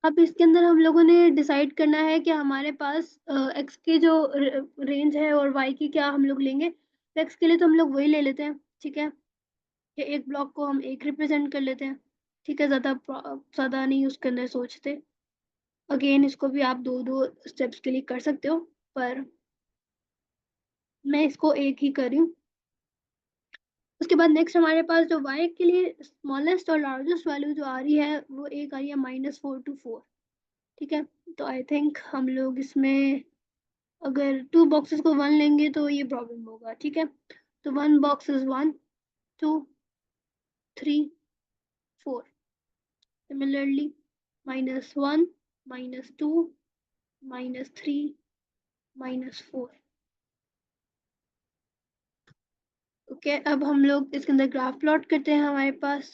अब इसके अंदर हम लोगों ने डिसाइड करना है कि हमारे पास एक्स की जो रेंज है और वाई की क्या हम लोग लेंगे। तो एक्स के लिए तो हम लोग वही ले लेते हैं, ठीक है। कि एक ब्लॉक को हम एक रिप्रेजेंट कर लेते हैं, ठीक है। ज़्यादा नहीं उसके अंदर सोचते। अगेन इसको भी आप दो दो स्टेप्स के लिए कर सकते हो, पर मैं इसको एक ही कर रही हूँ। उसके बाद नेक्स्ट हमारे पास जो y के लिए स्मॉलेस्ट और लार्जेस्ट वैल्यू जो आ रही है वो एक आ रही है -4 to 4, ठीक है। तो आई थिंक हम लोग इसमें अगर 2 बॉक्सेस को 1 लेंगे तो ये प्रॉब्लम होगा, ठीक है। तो 1 बॉक्स इज 1 2 3 4। सिमिलरली -1 -2 -3 -4। ओके, अब हम लोग इसके अंदर ग्राफ प्लॉट करते हैं। हमारे पास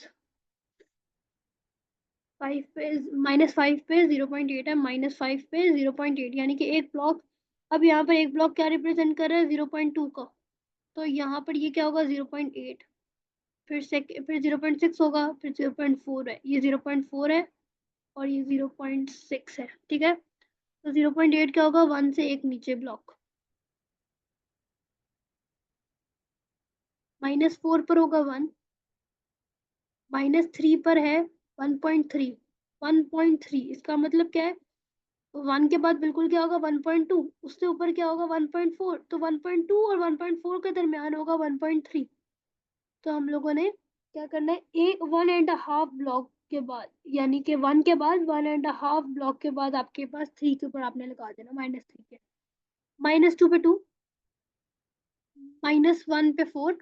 5 पे -5 पे 0.8 है, -5 पे 0.8 यानी कि एक ब्लॉक। अब यहाँ पर एक ब्लॉक क्या रिप्रेजेंट कर रहा है? 0.2 का। तो यहाँ पर ये क्या होगा? 0.8, फिर 0.6 होगा, फिर 0.4 है, ये 0.4 है और ये 0.6 है, ठीक है। तो 0.8 क्या होगा? 1 से एक नीचे ब्लॉक। -4 पर होगा 1, -3 पर है 1.3। 1.3 इसका मतलब क्या है? 1 के बाद बिल्कुल क्या होगा? 1.2। उससे ऊपर क्या होगा? 1.4। तो 1.2 और 1.4 के दरमियान होगा 1.3। तो हम लोगों ने क्या करना है? एक 1.5 ब्लॉक के बाद, यानी कि 1 के बाद 1.5 ब्लॉक के बाद आपके पास 3 के ऊपर आपने लगा देना, -3 के। -2 पे 2, -1 पे 4,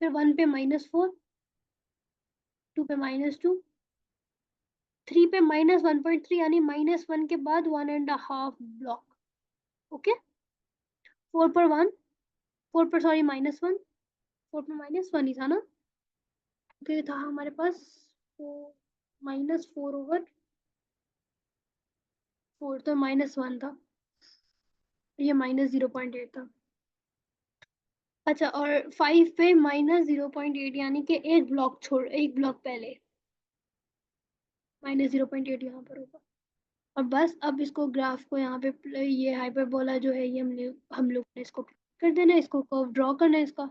फिर 1 पे -4, 2 पे -2, 3 पे -1.3 यानी -1 के बाद 1.5 ब्लॉक। ओके, 4 पर 1, 4 पर सॉरी -1, 4 पर -1 ही था ना। तो ये था हमारे पास -4/4 तो -1 था, ये -0.8 था। अच्छा, और 5 पे -0.8 यानी कि एक ब्लॉक पहले -0.8 यहाँ पर होगा। और बस अब इसको ग्राफ को यहाँ पे ये हाइपरबोला जो है ये हम लोग ने इसको कर देना है, इसको कर्व ड्रॉ करना है इसका।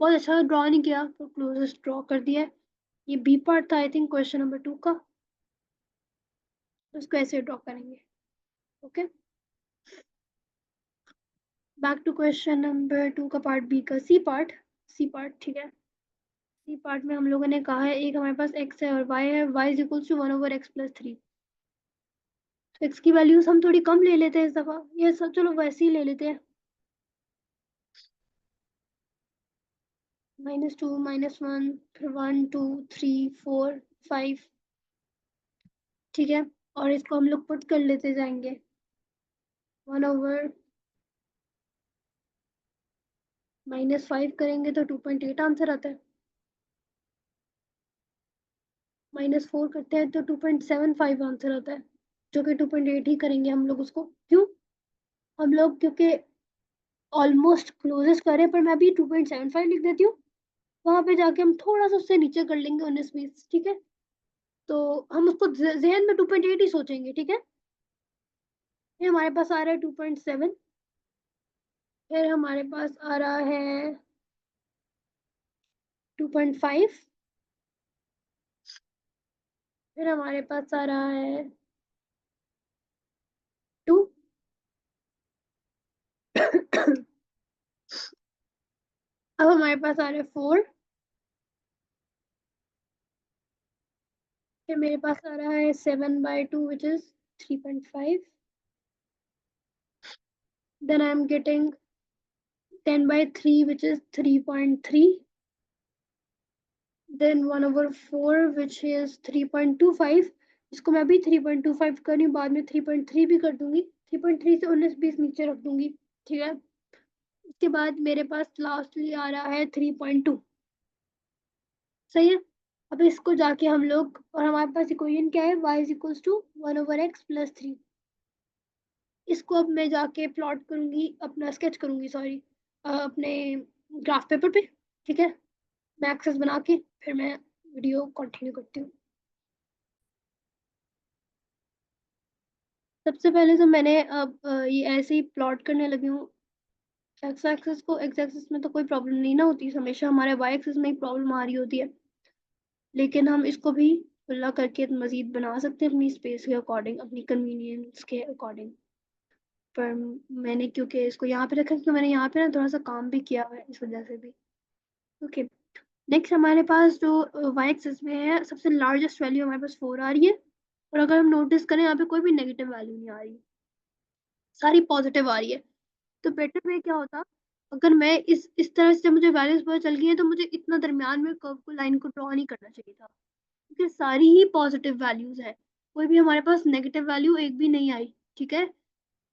बहुत अच्छा ड्रॉ नहीं किया तो क्लोजेस्ट ड्रॉ कर दिया है। ये बी पार्ट था आई थिंक क्वेश्चन नंबर 2 का, तो इसको ऐसे ड्रॉ करेंगे। Okay, back to question number 2 का पार्ट बी का सी पार्ट, ठीक है। सी पार्ट में हम लोगों ने कहा है एक हमारे पास x है और y है, y is equals to 1/x+3। तो x की वैल्यूज हम थोड़ी कम ले लेते हैं इस दफा, ये सब चलो वैसे ही ले लेते हैं। -2 -1 फिर 1 2 3 4 5, ठीक है। और इसको हम लोग पुट कर लेते जाएंगे। 1/-5 करेंगे तो 2.8 आंसर आता है। -4 करते हैं तो 2.75 आंसर आता है, जो कि 2.8 ही करेंगे हम लोग उसको। क्यों? हम लोग क्योंकि ऑलमोस्ट क्लोजेस्ट करें, पर मैं अभी 2.75 लिख देती हूँ। वहां पे जाके हम थोड़ा सा उससे नीचे कर लेंगे 19-20, ठीक है। तो हम उसको जहन में 2.8 ही सोचेंगे, ठीक है। फिर हमारे पास आ रहा है 2.7। फिर हमारे पास आ रहा है 2.5। फिर हमारे पास आ रहा है 2। अब हमारे पास आ रहा है 4। फिर मेरे पास आ रहा है 7/2 which is 3.5। Then I am getting 10/3 which is 3.3, then 1/4 which is 3.25। इसको मैं अभी 3.25 कर रही हूँ, बाद में 3.3 भी कर दूंगी। 3.3 से 19-20 नीचे रख दूंगी, ठीक है। इसके बाद मेरे पास लास्टली आ रहा है 3.2। सही है। अब इसको जाके हम लोग, और हमारे पास इक्वेशन क्या है, y is equals to 1/x+3। इसको अब मैं जाके प्लॉट करूंगी, अपना स्केच करूंगी, सॉरी, अपने ग्राफ पेपर पे, ठीक है। मैं एक्सेस बना के फिर मैं वीडियो कंटिन्यू करती हूँ। सबसे पहले तो मैंने अब ये ऐसे ही प्लॉट करने लगी हूँ। एक्स एक्सिस को, एक्स एक्सिस में तो कोई प्रॉब्लम नहीं ना होती, हमेशा हमारे वाई एक्सिस में ही प्रॉब्लम आ रही होती है। लेकिन हम इसको भी खुला करके मजीद बना सकते हैं अपनी स्पेस के अकॉर्डिंग, अपनी कन्वीनियंस के अकॉर्डिंग। पर मैंने क्योंकि इसको यहाँ पे रखा, क्योंकि मैंने यहाँ पे ना थोड़ा सा काम भी किया हुआ है, इस वजह से भी। ओके। नेक्स्ट हमारे पास जो वाई एक्सिस में है, सबसे लार्जेस्ट वैल्यू हमारे पास 4 आ रही है। और अगर हम नोटिस करें, यहाँ पे कोई भी नेगेटिव वैल्यू नहीं आ रही, सारी पॉजिटिव आ रही है। तो बेटर में क्या होता, अगर मैं इस तरह से मुझे वैल्यूज पता चल गई है, तो मुझे इतना दरमियान में कर्व को, लाइन को ड्रॉ नहीं करना चाहिए था, क्योंकि सारी ही पॉजिटिव वैल्यूज है। कोई भी हमारे पास नेगेटिव वैल्यू एक भी नहीं आई, ठीक है।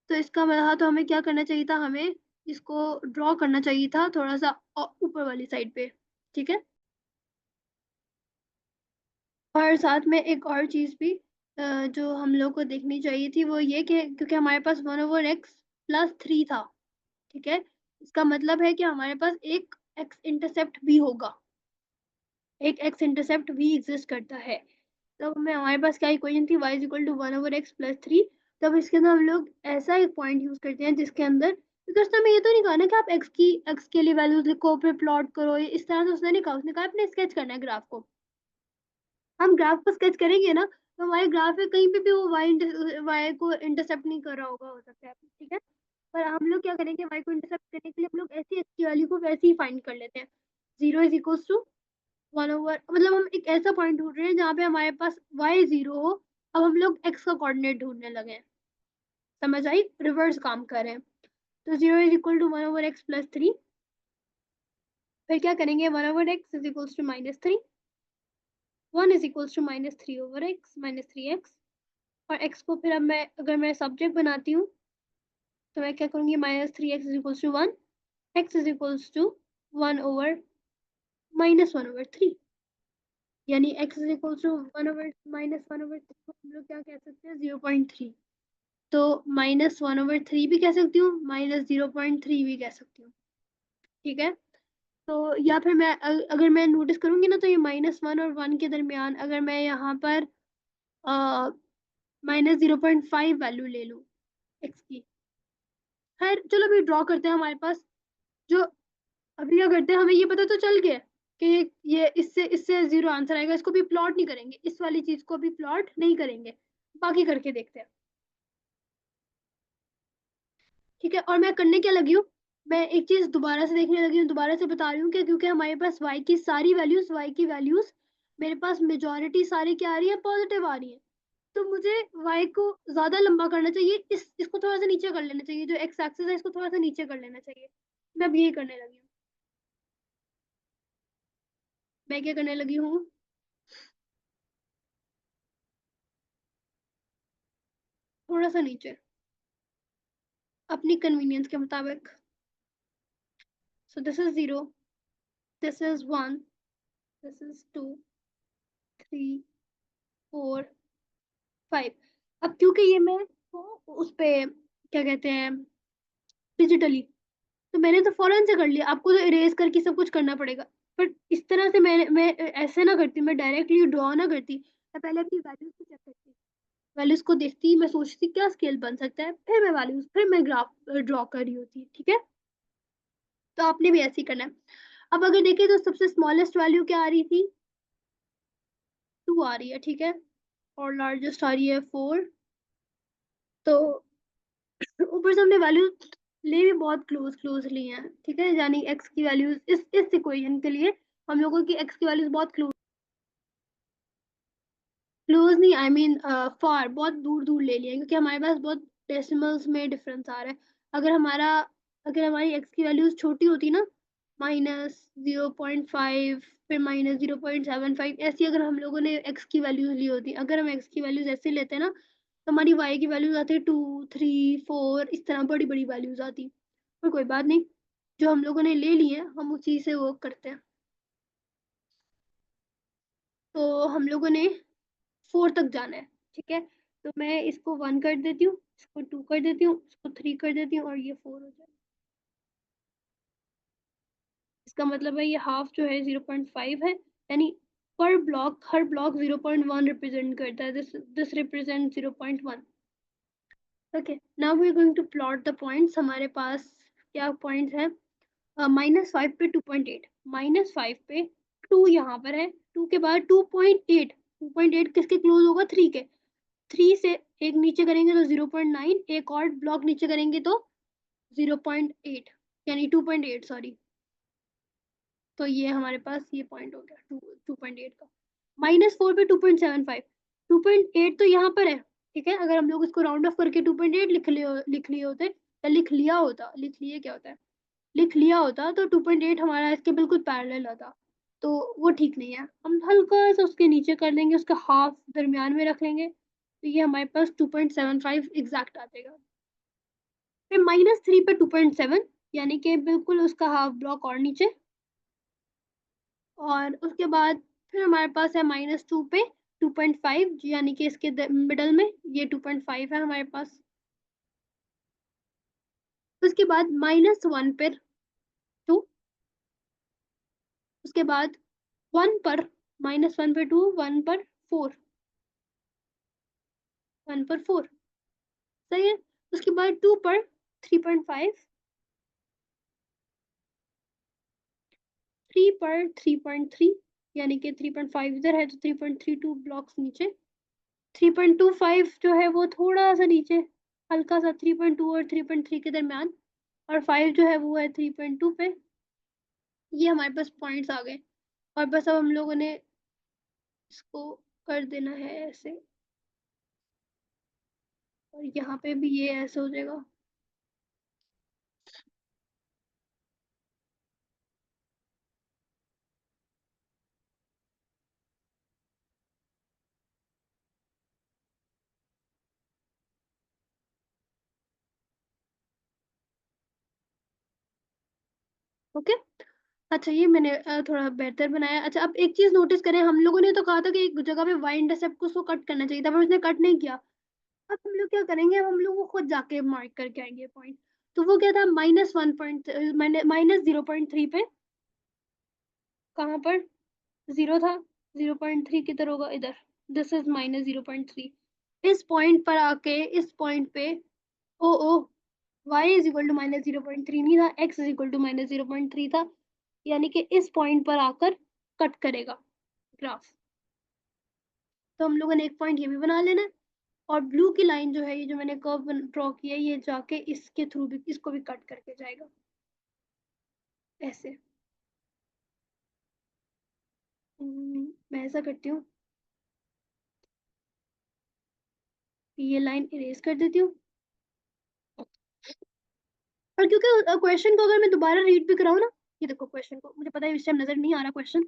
तो इसका मतलब, तो हमें क्या करना चाहिए था, हमें इसको ड्रॉ करना चाहिए था थोड़ा सा ऊपर वाली साइड पे, ठीक है। और साथ में एक और चीज़ भी जो हम लोग को देखनी चाहिए थी, वो ये कि क्योंकि हमारे पास 1/x+3 था, ठीक है। इसका मतलब है कि हमारे पास एक एक्स इंटरसेप्ट भी होगा, एक एक्स इंटरसेप्ट भी एग्जिस्ट करता है। तो हमें, हमारे पास क्या इक्वेशन थी, y is equal to 1/x+3। तब इसके अंदर हम लोग ऐसा एक पॉइंट यूज करते हैं जिसके अंदर, क्योंकि उसने हमें ये तो नहीं कहा ना कि आप एक्स के लिए वैल्यूज लिखो फिर प्लॉट करो, इस तरह से उसने नहीं कहा। उसने कहा अपने स्केच करना है ग्राफ को। हम ग्राफ को स्केच करेंगे ना, तो हमारे ग्राफ में कहीं पे भी वो वाई को इंटरसेप्ट नहीं कर रहा होगा, हो सकता है, ठीक है। पर हम लोग क्या करेंगे, वाई को इंटरसेप्ट करने के लिए हम लोग ऐसी एक्स की वैल्यू को वैसे ही फाइंड कर लेते हैं। 0 इज इक्वल टू 1/, मतलब हम एक ऐसा पॉइंट ढूंढ रहे हैं जहाँ पे हमारे पास वाई 0 हो। अब हम लोग एक्स का कोऑर्डिनेट ढूंढने लगे हैं। समझ आई, रिवर्स काम कर रहे हैं। तो 0 इज इक्वल टू 1/x+3। फिर क्या करेंगे, 1/x is equal to -3। 1 is equal to -3/x, और x को फिर अब मैं, अगर मैं सब्जेक्ट बनाती हूँ, तो मैं क्या करूँगी, -3x is equal to 1। x is equal to 1/-1/3, यानी x इज इक्वल टू 1/-1/3 को हम लोग क्या कह सकते हैं, 0.3। तो -1/3 भी कह सकती हूँ, -0.3 भी कह सकती हूँ, ठीक है। तो या फिर मैं अगर मैं नोटिस करूंगी ना, तो ये -1 और 1 के दरमियान अगर मैं यहाँ पर -0.5 वैल्यू ले लूँ एक्स की। खैर चलो अभी ड्रॉ करते हैं। हमारे पास जो, अभी क्या करते हैं, हमें ये पता तो चल गया कि ये इससे इससे 0 आंसर आएगा। इसको भी प्लॉट नहीं करेंगे, इस वाली चीज को भी प्लॉट नहीं करेंगे, बाकी करके देखते हैं, ठीक है। और मैं करने क्या लगी हूँ, मैं एक चीज दोबारा से देखने लगी हूँ, दोबारा से बता रही हूँ क्या, क्योंकि हमारे पास y की वैल्यूज मेरे पास मेजोरिटी सारी क्या आ रही है, पॉजिटिव आ रही है। तो मुझे y को ज्यादा लंबा करना चाहिए, इसको थोड़ा सा नीचे कर लेना चाहिए, जो x एक्सिस है इसको थोड़ा सा नीचे कर लेना चाहिए। मैं अब यही करने लगी हूँ। मैं क्या करने लगी हूँ, थोड़ा सा नीचे। अपनी कन्वीनियंस के मुताबिक। So this is 0, this is 1, this is 2, 3, 4, 5। अब क्योंकि ये मैं उस पे क्या कहते हैं डिजिटली, तो मैंने तो फौरन से कर लिया। आपको तो इरेज करके सब कुछ करना पड़ेगा। बट इस तरह से मैं ऐसे ना करती, मैं डायरेक्टली ड्रॉ ना करती। मैं पहले अपनी वैल्यूज को चेक करती, वैल्यूज को देखती, मैं सोचती क्या स्केल बन सकता है, फिर मैं वैल्यूज, फिर मैं ग्राफ ड्रॉ कर रही होती। ठीक है, तो आपने भी ऐसे ही करना है। अब अगर देखें तो सबसे स्मॉलेस्ट वैल्यू क्या आ रही थी, 2 आ रही है। ठीक है, और लार्जेस्ट आ रही है 4। तो ऊपर से हमने वैल्यू ले भी बहुत क्लोज क्लोज ली हैं। ठीक है, यानी एक्स की वैल्यूज इस इक्वेशन के लिए हम लोगों की एक्स की वैल्यूज बहुत क्लोज क्लोज नहीं, आई मीन फार, बहुत दूर दूर ले लिए, क्योंकि हमारे पास बहुत डेसिमल्स में डिफरेंस आ रहा है। अगर हमारा अगर हमारी एक्स की वैल्यूज छोटी होती ना, -0.5, फिर -0.75, ऐसी अगर हम लोगों ने एक्स की वैल्यूज ली होती, अगर हम एक्स की वैल्यूज ऐसे लेते ना, तो हमारी वाई की वैल्यूज आती 2, 3, 4, इस तरह बड़ी बड़ी वैल्यूज आती। पर कोई बात नहीं, जो हम लोगों ने ले ली है हम उसी से वर्क करते हैं। तो हम लोगों ने 4 तक जाना है। ठीक है, तो मैं इसको 1 कर देती हूँ, इसको 2 कर देती हूँ, इसको 3 कर देती हूँ, और ये 4 हो जाए। इसका मतलब है ये हाफ जो है 0.5 है, यानी पर ब्लॉक, हर ब्लॉक 0.1 रिप्रेजेंट करता है। This represent 0.1। Okay, now we are going to plot the points. हमारे पास क्या पॉइंट्स हैं, -5 पे 2.8, -5 पे 2 यहाँ पर है, 2 के बाद 2.8, 2.8 किसके क्लोज होगा, 3 के। 3 से एक नीचे करेंगे तो 0.9, एक और ब्लॉक नीचे करेंगे तो 0.8, यानी 2.8, सॉरी। तो ये हमारे पास ये पॉइंट हो गया 2.8 का। -4 पे 2.75, 2.8 तो यहाँ पर है। ठीक है, अगर हम लोग इसको राउंड ऑफ करके 2.8 लिख लिए होते, या लिख लिए क्या होता है, लिख लिया होता, तो 2.8 हमारा इसके बिल्कुल पैरेलल आता। तो वो ठीक नहीं है, हम हल्का सा उसके नीचे कर देंगे, उसका हाफ दरमियान में रख लेंगे, तो ये हमारे पास 2.75 एग्जैक्ट आ जाएगा। फिर -3 पे 2.7, यानी कि बिल्कुल उसका हाफ ब्लॉक और नीचे। और उसके बाद फिर हमारे पास है -2 पे 2.5, यानी कि इसके मिडल में ये 2.5 है हमारे पास। उसके बाद -1 पर 2, उसके बाद 1 पर, -1 पर 2, 1 पर 4, 1 पर 4, सही है। उसके बाद 2 पर 3.5, 3 पर 3.3, यानी कि 3.5 इधर है तो 3.32 ब्लॉक्स नीचे। 3.25 जो है वो थोड़ा सा नीचे, हल्का सा 3.2 और 3.3 के दरमियान। और 5 जो है वो है 3.2 पे। ये हमारे पास पॉइंट्स आ गए, और बस अब हम लोगों ने इसको कर देना है ऐसे, और यहाँ पे भी ये ऐसे हो जाएगा। ओके, अच्छा ये मैंने थोड़ा बेहतर बनाया। अच्छा, अब एक चीज नोटिस करें, हम लोगों ने तो कहा था कि एक जगह पे वाई इंटरसेप्ट को उसको कट करना चाहिए था, पर उसने कट नहीं किया। अब हम लोग क्या करेंगे, अब हम लोग वो खुद जाके मार्क करके आएंगे पॉइंट। तो वो क्या था, -0.3 पे, कहाँ पर 0 था, 0.3 किधर होगा, इधर। This is -0.3। इस पॉइंट पर आके इस पॉइंट पे, ओ ओ, y इज इक्वल टू -0.3 नहीं था, x इज इक्वल टू -0.3 था, यानी कि इस पॉइंट पर आकर कट करेगा ग्राफ। तो हम लोगों ने एक पॉइंट ये भी बना लेना है। और ब्लू की लाइन जो है, ये जो मैंने कर्व ड्रॉ किया है, ये जाके इसके थ्रू भी इसको भी कट करके जाएगा ऐसे। मैं ऐसा करती हूँ, ये लाइन इरेज कर देती हूँ। और क्योंकि क्वेश्चन को अगर मैं दोबारा रीड भी कराऊँ ना, ये देखो क्वेश्चन को, मुझे पता है इस टाइम नजर नहीं आ रहा क्वेश्चन,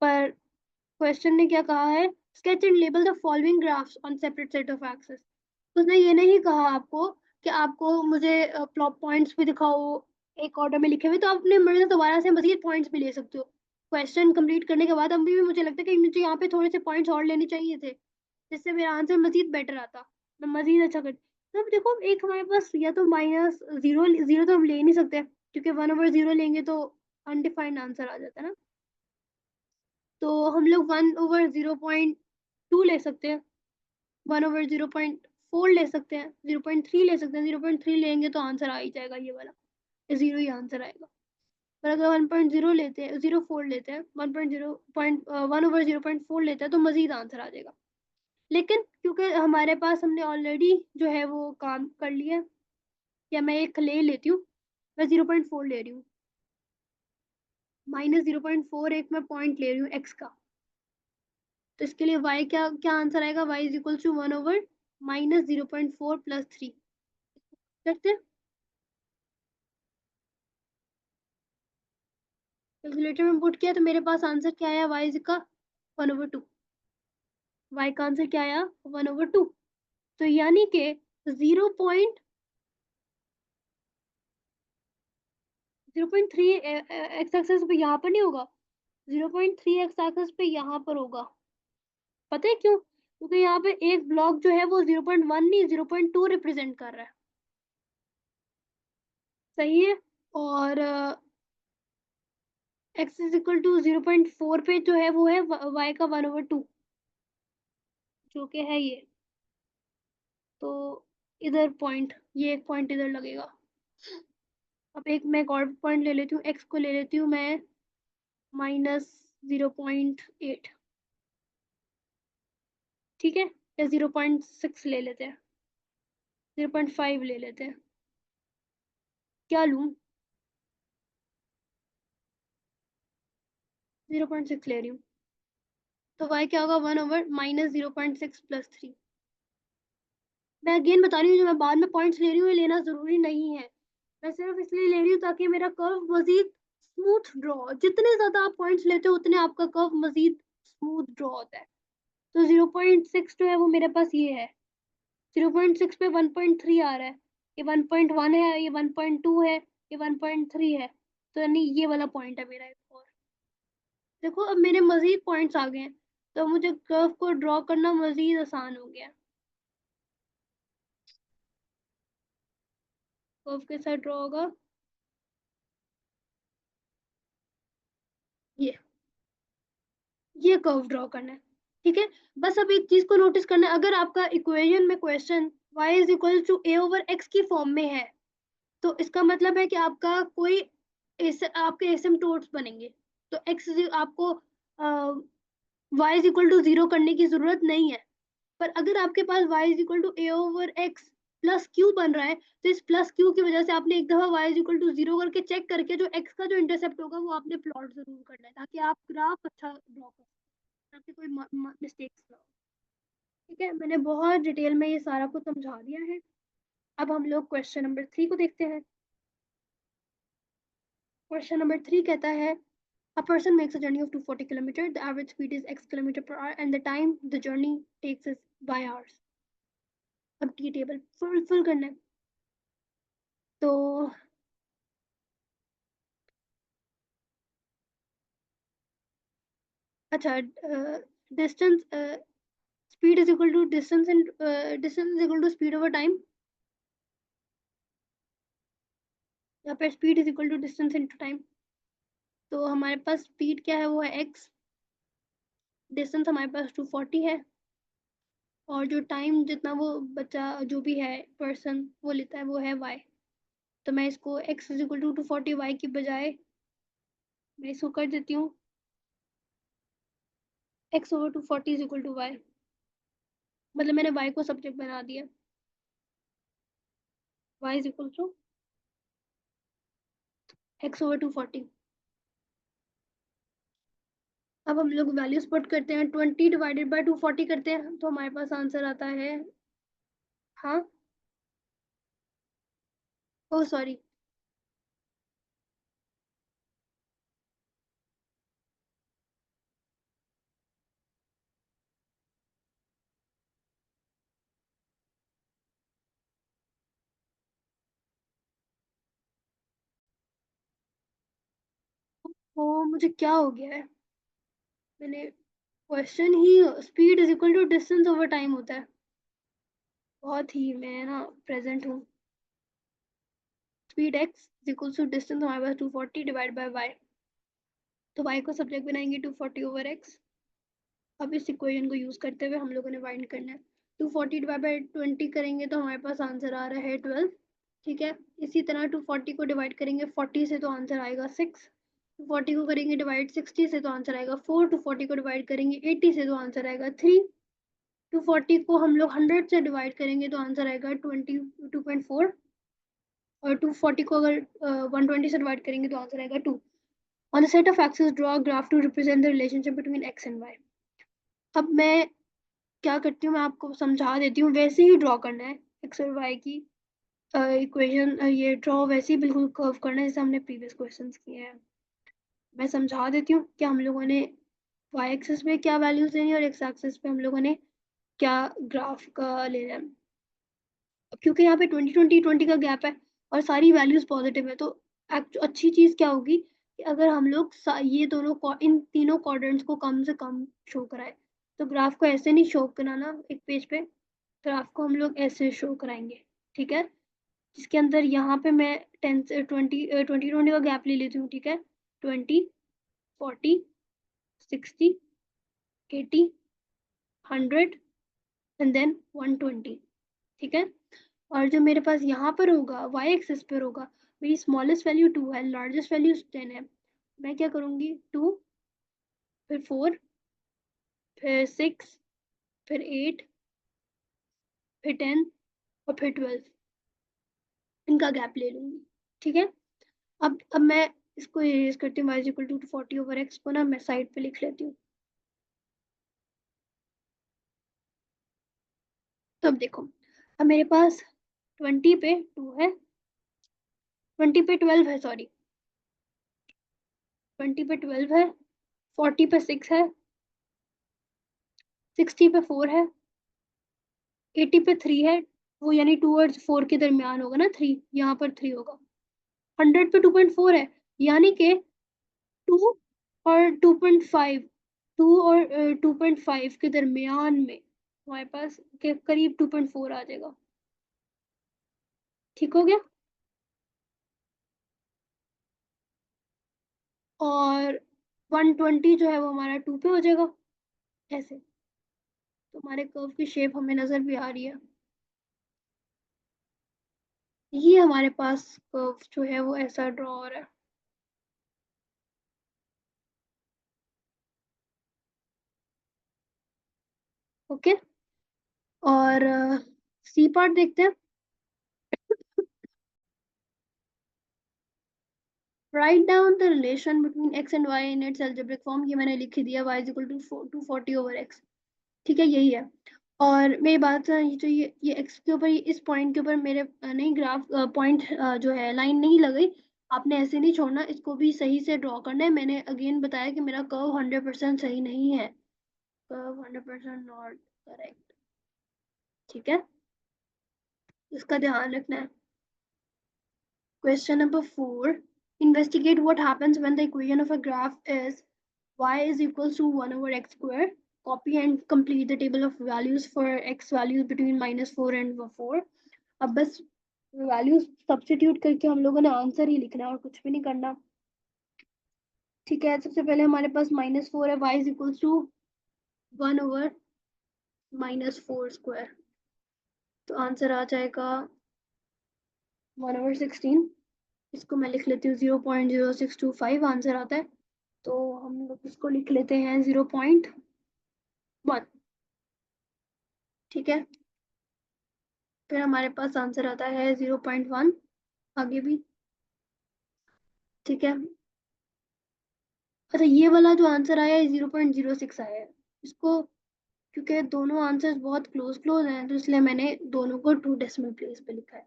पर क्वेश्चन ने क्या कहा है, sketch and label the following graphs on separate set of axes. उसने ये नहीं कहा आपको कि आपको मुझे पॉइंट्स भी दिखाओ एक ऑर्डर में लिखे हुए, तो आप अपने मर्जी से दोबारा से मजीद पॉइंट्स भी ले सकते हो। क्वेश्चन कंप्लीट करने के बाद अभी भी मुझे लगता है कि मुझे यहाँ पे थोड़े से पॉइंट्स और लेने चाहिए थे, जिससे मेरा आंसर मजीद बेटर आता, मैं मजीद अच्छा कर। तो अब देखो एक हमारे पास या तो माइनस जीरो, जीरो तो हम ले ही नहीं सकते क्योंकि 1/0 लेंगे तो अनडिफाइंड आंसर आ जाता है ना। तो हम लोग 1/0.2 ले सकते हैं, 1/0.4 ले सकते हैं, 0.3 ले सकते हैं। 0.3 लेंगे तो आंसर आ ही जाएगा ये वाला, जीरो ही आंसर आएगा। पर अगर 1.0 लेते हैं, 0.4 लेते हैं, 1/0.4 लेते हैं तो मजीद आंसर आ जाएगा। लेकिन क्योंकि हमारे पास हमने ऑलरेडी जो है वो काम कर लिया, या मैं एक ले लेती हूँ, मैं 0.4 ले रही हूँ, -0.4 एक मैं पॉइंट ले रही हूँ एक्स का। तो इसके लिए y क्या क्या आंसर आएगा, y इज इक्वल टू 1/-0.4 + 3 करते हैं। कैलकुलेटर में पुट किया तो मेरे पास आंसर क्या आया, y इज का 1/2। y का आंसर क्या आया, 1/2। तो यानी कि 0.3 एक्स एक्सेस पे यहाँ पर नहीं होगा, 0.3 एक्स एक्सेस पे यहाँ पर होगा। पता है क्यों? क्योंकि यहाँ पे एक ब्लॉक जो है वो 0.1 नहीं 0.2 रिप्रेजेंट कर रहा है। सही है। और x इज इक्वल टू 0.4 पे जो है वो है y का 1/2, जो कि है ये। तो इधर पॉइंट, ये एक पॉइंट इधर लगेगा। अब एक मैं एक और पॉइंट ले लेती हूँ, x को ले लेती हूँ मैं -0.8, ठीक है, या 0.6 ले लेते हैं, 0.5 ले लेते हैं, क्या लूँ, 0.6 ले रही हूँ। तो y क्या होगा, 1/-0.6 + 3। मैं अगेन बता रही हूँ, जो मैं बाद में पॉइंट्स ले रही हूँ ये लेना जरूरी नहीं है, मैं सिर्फ इसलिए ले रही हूँ ताकि मेरा कर्व मजीद स्मूथ ड्रॉ, जितने ज्यादा आप पॉइंट्स लेते हो उतने आपका कर्व मजीद स्मूथ ड्रॉ होता है। तो 0.6 जो है वो मेरे पास ये है, 0.6 पे 1.3 आ रहा है, ये 1.1 है, ये 1.2 है, ये 1.3 है। तो यानी ये वाला पॉइंट है मेरा एक और। देखो अब मेरे मजीद पॉइंट्स आ गए हैं, तो मुझे कर्व को ड्रॉ करना मजीद आसान हो गया। कर्व के साथ ड्रॉ होगा ये कर्व ड्रॉ करना है, ठीक है। बस अब एक चीज को नोटिस करना है, अगर आपका इक्वेशन में question y is equal to a/x की फॉर्म में है, तो इसका मतलब है कि आपका कोई आपके एसिम्पटोट्स बनेंगे। तो x आपको y इज इक्वल टू 0 करने की जरूरत नहीं है। पर अगर आपके पास y is equal to a/x plus Q बन रहा है, तो इस प्लस क्यू की वजह से आपने एक दफा y इज इक्वल टू 0 करके चेक करके जो x का जो इंटरसेप्ट होगा वो आपने प्लॉट जरूर करना है, ताकि आप ग्राफ अच्छा ड्रॉ कर, ताकि कोई मिस्टेक्स ना हो। ठीक है, मैंने बहुत डिटेल में ये सारा कुछ समझा दिया है। अब हम लोग क्वेश्चन नंबर 3 को देखते हैं। क्वेश्चन नंबर 3 कहता है, a person makes a journey of 240 kilometers, the average speed is x km/h and the time the journey takes is by hours। अब ये टेबल फुल करना है। तो अच्छा, distance speed is equal to distance in distance is equal to speed over time, या फिर speed is equal to distance into time. तो हमारे पास स्पीड क्या है वो है x, डिस्टेंस हमारे पास 240 है, और जो टाइम जितना वो बच्चा जो भी है पर्सन वो लेता है वो है y। तो मैं इसको x is equal to 240 y की बजाय मैं इसको कर देती हूँ x/240 is equal to y। मतलब मैंने y को सब्जेक्ट बना दिया, y is equal to x/240। अब हम लोग वैल्यूज पुट करते हैं, 20 ÷ 240 करते हैं तो हमारे पास आंसर आता है, हाँ, ओ सॉरी, ओ मुझे क्या हो गया है, मैंने क्वेश्चन ही speed is equal to distance over time होता है। बहुत ही मैं ना प्रेजेंट हूँ। Speed X is equal to distance हमारे पास 240 डिवाइड बाय वाई, तो वाई को सब्जेक्ट बनाएंगे 240 ओवर एक्स। अब इस इक्वेशन को यूज करते हुए हम लोगों ने फाइंड करना है। 240 डिवाइड बाई 20 करेंगे तो हमारे पास आंसर आ रहा है 12। ठीक है, इसी तरह 240 को डिवाइड करेंगे 40 से तो आंसर आएगा 6। 240 को करेंगे डिवाइड 60 से तो आंसर आएगा 4। 240 को डिवाइड करेंगे 80 से तो आंसर आएगा 3। 240 को हम लोग 100 से डिवाइड करेंगे तो आंसर आएगा 22.4। और 240 को अगर 120 से डिवाइड करेंगे तो आंसर आएगा 2। On the set of axis draw graph to represent the relationship between X and Y. अब मैं क्या करती हूँ, मैं आपको समझा देती हूँ, वैसे ही ड्रॉ करना है एक्स और वाई की इक्वेशन। ये ड्रॉ वैसे ही बिल्कुल कर्व करना है जैसे हमने प्रीवियस क्वेश्चंस किए हैं। मैं समझा देती हूँ कि हम लोगों ने वाई एक्सिस पे क्या वैल्यूज लेनी है और एक्स एक्सिस पे हम लोगों ने क्या ग्राफ का लेना है। क्योंकि यहाँ पे 20-20-20 का गैप है और सारी वैल्यूज पॉजिटिव है, तो अच्छी चीज क्या होगी कि अगर हम लोग ये दोनों इन तीनों क्वाड्रेंट्स को कम से कम शो कराए। तो ग्राफ को ऐसे नहीं शो कराना एक पेज पे, ग्राफ को हम लोग ऐसे शो कराएंगे। ठीक है, जिसके अंदर यहाँ पे मैं 10 से 20 का गैप ले लेती हूँ। ठीक है, 20, 40, 60, 80, 100 एंड देन 120। ठीक है, और जो मेरे पास यहाँ पर होगा वाई एक्सिस पर होगा, मेरी स्मॉलेस्ट वैल्यू 2 है, लार्जेस्ट वैल्यू 10 है। मैं क्या करूँगी, 2, फिर 4, फिर 6, फिर 8, फिर 10 और फिर 12, इनका गैप ले लूँगी। ठीक है, अब मैं इसको इरेज करती हूँ। y is equal to 40 over X को ना मैं साइड पे लिख लेती हूँ। तो अब देखो, अब मेरे पास 20 पे 2 है, 20 पे 12 है, सॉरी 20 पे 12 है, 40 पे 6 है, 60 पे 4 है, 80 पे 3 है। वो यानी 2 और 4 के दरमियान होगा ना 3, यहाँ पर 3 होगा। 100 पे 2.4 है, यानी कि 2 और 2.5, 2 और 2.5 के दरमियान में हमारे पास के करीब 2.4 आ जाएगा। ठीक हो गया, और 120 जो है वो हमारा 2 पे हो जाएगा ऐसे। तो हमारे कर्व की शेप हमें नजर भी आ रही है। ये हमारे पास कर्व जो है वो ऐसा ड्रॉ हो रहा है। ओके, और सी पार्ट देखते हैं। Write down the relation between X and Y in its algebraic form. ये मैंने लिख ही दिया, y is equal to 240 over x। ठीक है, यही है। और मेरी बात जो ये x के ऊपर, इस पॉइंट के ऊपर मेरे नहीं ग्राफ पॉइंट जो है लाइन नहीं लगी। आपने ऐसे नहीं छोड़ना, इसको भी सही से ड्रॉ करना है। मैंने अगेन बताया कि मेरा कर्व 100% सही नहीं है, कर्व 100% नॉट करेक्ट। ठीक है, इसका ध्यान रखना है। Question number 4. Investigate what happens when the equation of a graph is y is equals to 1 over x square. Copy and complete the table of values for x values between -4 and 4. अब बस values substitute करके हम लोगों ने answer ही लिखना है और कुछ भी नहीं करना। ठीक है, सबसे पहले हमारे पास -4 है, y is equals to 1 over -4 square, तो आंसर आ जाएगा 1 ओवर 16। इसको मैं लिख लेती हूँ 0.0625 आंसर आता है, तो हम लोग इसको लिख लेते हैं 0.1। ठीक है, फिर हमारे पास आंसर आता है 0.1 आगे भी। ठीक है, अच्छा ये वाला जो आंसर आया है 0.06 आया है, इसको क्योंकि दोनों आंसर्स बहुत क्लोज क्लोज हैं तो इसलिए मैंने दोनों को 2 डेसिमल प्लेस पे लिखा है।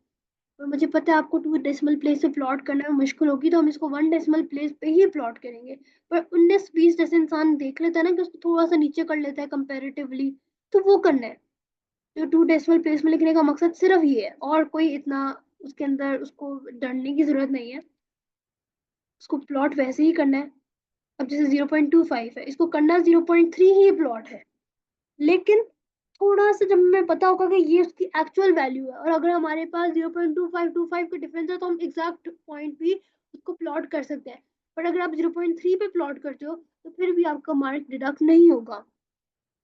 और मुझे पता है आपको 2 डेसिमल प्लेस से प्लॉट करने में मुश्किल होगी, तो हम इसको 1 डेसिमल प्लेस पे ही प्लॉट करेंगे। पर 19-20 जैसे इंसान देख लेता है ना कि उसको थोड़ा सा नीचे कर लेता है कंपेरेटिवली, तो वो करना है। जो 2 डेसिमल प्लेस में लिखने का मकसद सिर्फ ये है, और कोई इतना उसके अंदर उसको डरने की जरूरत नहीं है, उसको प्लॉट वैसे ही करना है। अब जैसे 0.25 है, इसको करना 0.3 ही प्लॉट है, लेकिन थोड़ा सा जब हमें पता होगा कि ये उसकी एक्चुअल वैल्यू है, और अगर हमारे पास 0.2525 का डिफरेंस है तो हम एग्जैक्ट पॉइंट भी उसको प्लॉट कर सकते हैं। पर अगर आप 0.3 पे प्लॉट करते हो तो फिर भी आपका मार्क डिडक्ट नहीं होगा।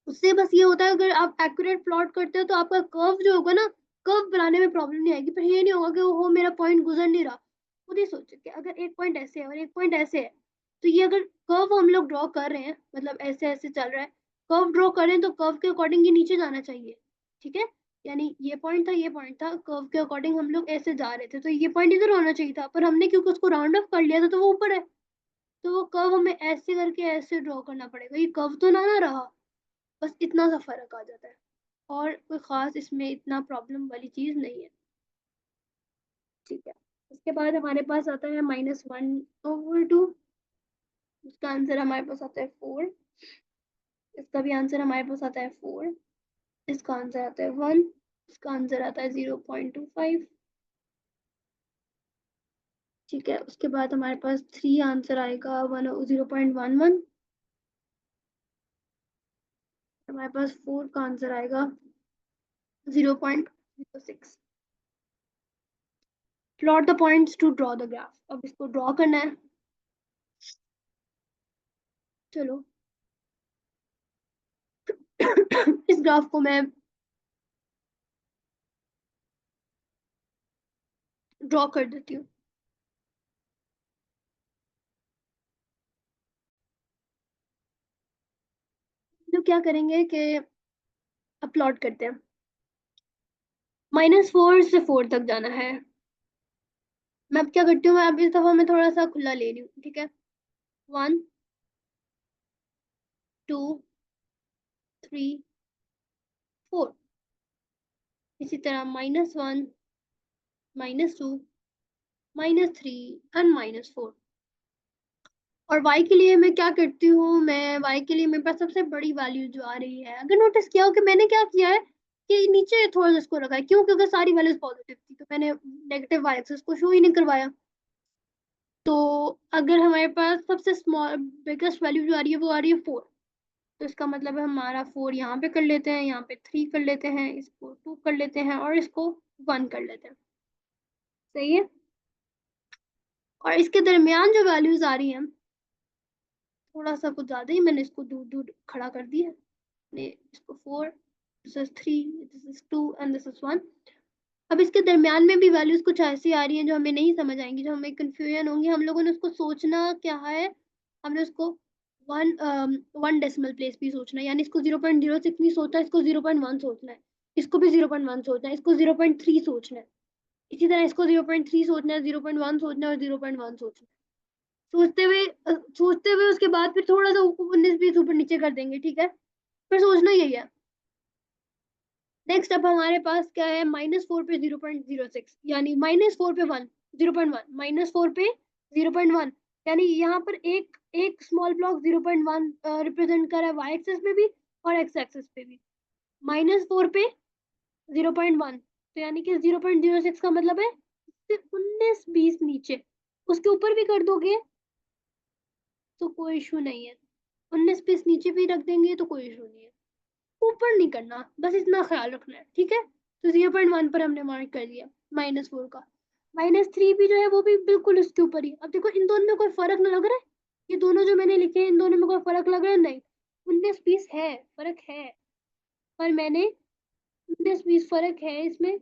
उससे बस ये होता है, अगर आप एक्यूरेट प्लॉट करते हो तो आपका कर्व जो होगा ना, कर्व बनाने में प्रॉब्लम नहीं आएगी, पर ये नहीं होगा कि वो मेरा पॉइंट गुजर नहीं रहा। खुद ही सोचो कि अगर एक पॉइंट ऐसे है और एक पॉइंट ऐसे है, तो ये अगर कर्व हम लोग ड्रॉ कर रहे हैं, मतलब ऐसे ऐसे चल रहा है, कर्व ड्रॉ करें तो कर्व के अकॉर्डिंग ये नीचे जाना चाहिए, ठीक है। यानी ये पॉइंट था, ये पॉइंट था, कर्व के अकॉर्डिंग हम लोग ऐसे जा रहे थे, तो ये पॉइंट इधर होना चाहिए था, पर हमने क्योंकि उसको राउंड ऑफ कर लिया था तो वो ऊपर है। तो वो कर्व हमें ऐसे करके ऐसे ड्रॉ करना पड़ेगा, ये कर्व तो ना ना रहा। बस इतना सा फर्क आ जाता है, और कोई खास इसमें इतना प्रॉब्लम वाली चीज नहीं है, ठीक है। उसके बाद हमारे पास आता है -1/2। इसका आंसर हमारे पास आता है 4। इसका भी आंसर हमारे पास आता है 4। इसका आंसर आता है 1। इसका आंसर आता है 0.25। ठीक है, उसके बाद हमारे पास 3 आंसर आएगा 0.11। हमारे पास 4 का आंसर आएगा 0.06। Plot the points to draw the graph. अब इसको ड्रॉ करना है, चलो। इस ग्राफ को मैं ड्रॉ कर देती हूँ। तो क्या करेंगे कि अपलोड करते हैं। -4 से 4 तक जाना है। मैं अब क्या करती हूँ, मैं अब इस दफा मैं थोड़ा सा खुला ले रही हूँ, ठीक है। 1 2 3 4। इसी तरह -1 -2 -3 एंड -4। और y के लिए मैं क्या करती हूँ, मैं y के लिए मेरे पास सबसे बड़ी वैल्यू जो आ रही है, अगर नोटिस किया हो कि मैंने क्या किया है कि नीचे थोड़ा सा इसको रखा है, क्यों? क्योंकि सारी वैल्यूज पॉजिटिव थी, तो मैंने नेगेटिव y एक्सिस को शो ही नहीं करवाया। तो अगर हमारे पास सबसे स्मॉल बिगेस्ट वैल्यू जो आ रही है वो आ रही है 4, तो इसका मतलब है हमारा 4 यहाँ पे कर लेते हैं, यहाँ पे 3 कर लेते हैं, इसको 2 कर लेते हैं, और इसको 1 कर लेते हैं। सही है। और इसके दरमियान जो वैल्यूज आ रही हैं, थोड़ा सा कुछ ज्यादा ही मैंने इसको दूर दूर खड़ा कर दिया है। इसको 4, this is 3, this is 2 and this is 1। अब इसके दरमियान में भी वैल्यूज कुछ ऐसी आ रही हैं जो हमें नहीं समझ आएंगी, जो हमें कंफ्यूजन होंगी। हम लोगों ने उसको सोचना क्या है, हमने उसको वन डेसिमल प्लेस भी सोचना है, यानी इसको 0.06 नहीं सोचना, इसको 0.1 सोचना है। इसको भी 0.1 सोचना है, इसको 0.3 सोचना है। इसी तरह इसको 0.3 सोचना है, 0.1 सोचना है, और 0.1 सोचना है। सोचते हुए उसके बाद फिर थोड़ा सा 19-20 ऊपर नीचे कर देंगे, ठीक है। फिर सोचना यही है। नेक्स्ट अब हमारे पास क्या है, -4 पे 0.06, यानी -4 पे 1 0.1, -4 पे 0.1, यानी यहाँ पर एक एक स्मॉल ब्लॉक 0.1 रिप्रेजेंट कर रहा है वाई एक्सिस पे भी और एक्स एक्सिस पे भी। -4 पे 0.1, तो यानी कि 0.06 का मतलब है सिर्फ 19-20 नीचे। उसके ऊपर भी कर दोगे तो कोई इशू नहीं है, 19-20 नीचे भी रख देंगे तो कोई इशू नहीं है। ऊपर नहीं करना, बस इतना ख्याल रखना है, ठीक है। तो 0.1 पर हमने मार्क कर दिया -4 का। -3 भी जो है वो भी बिल्कुल उसके ऊपर ही। अब देखो इन दोनों में कोई फर्क ना लग रहा है, ये दोनों जो मैंने लिखे हैं इन दोनों में कोई फर्क लग रहा है? नहीं। 19-20 है, फर्क है, पर मैंने 19-20 फर्क है इसमें,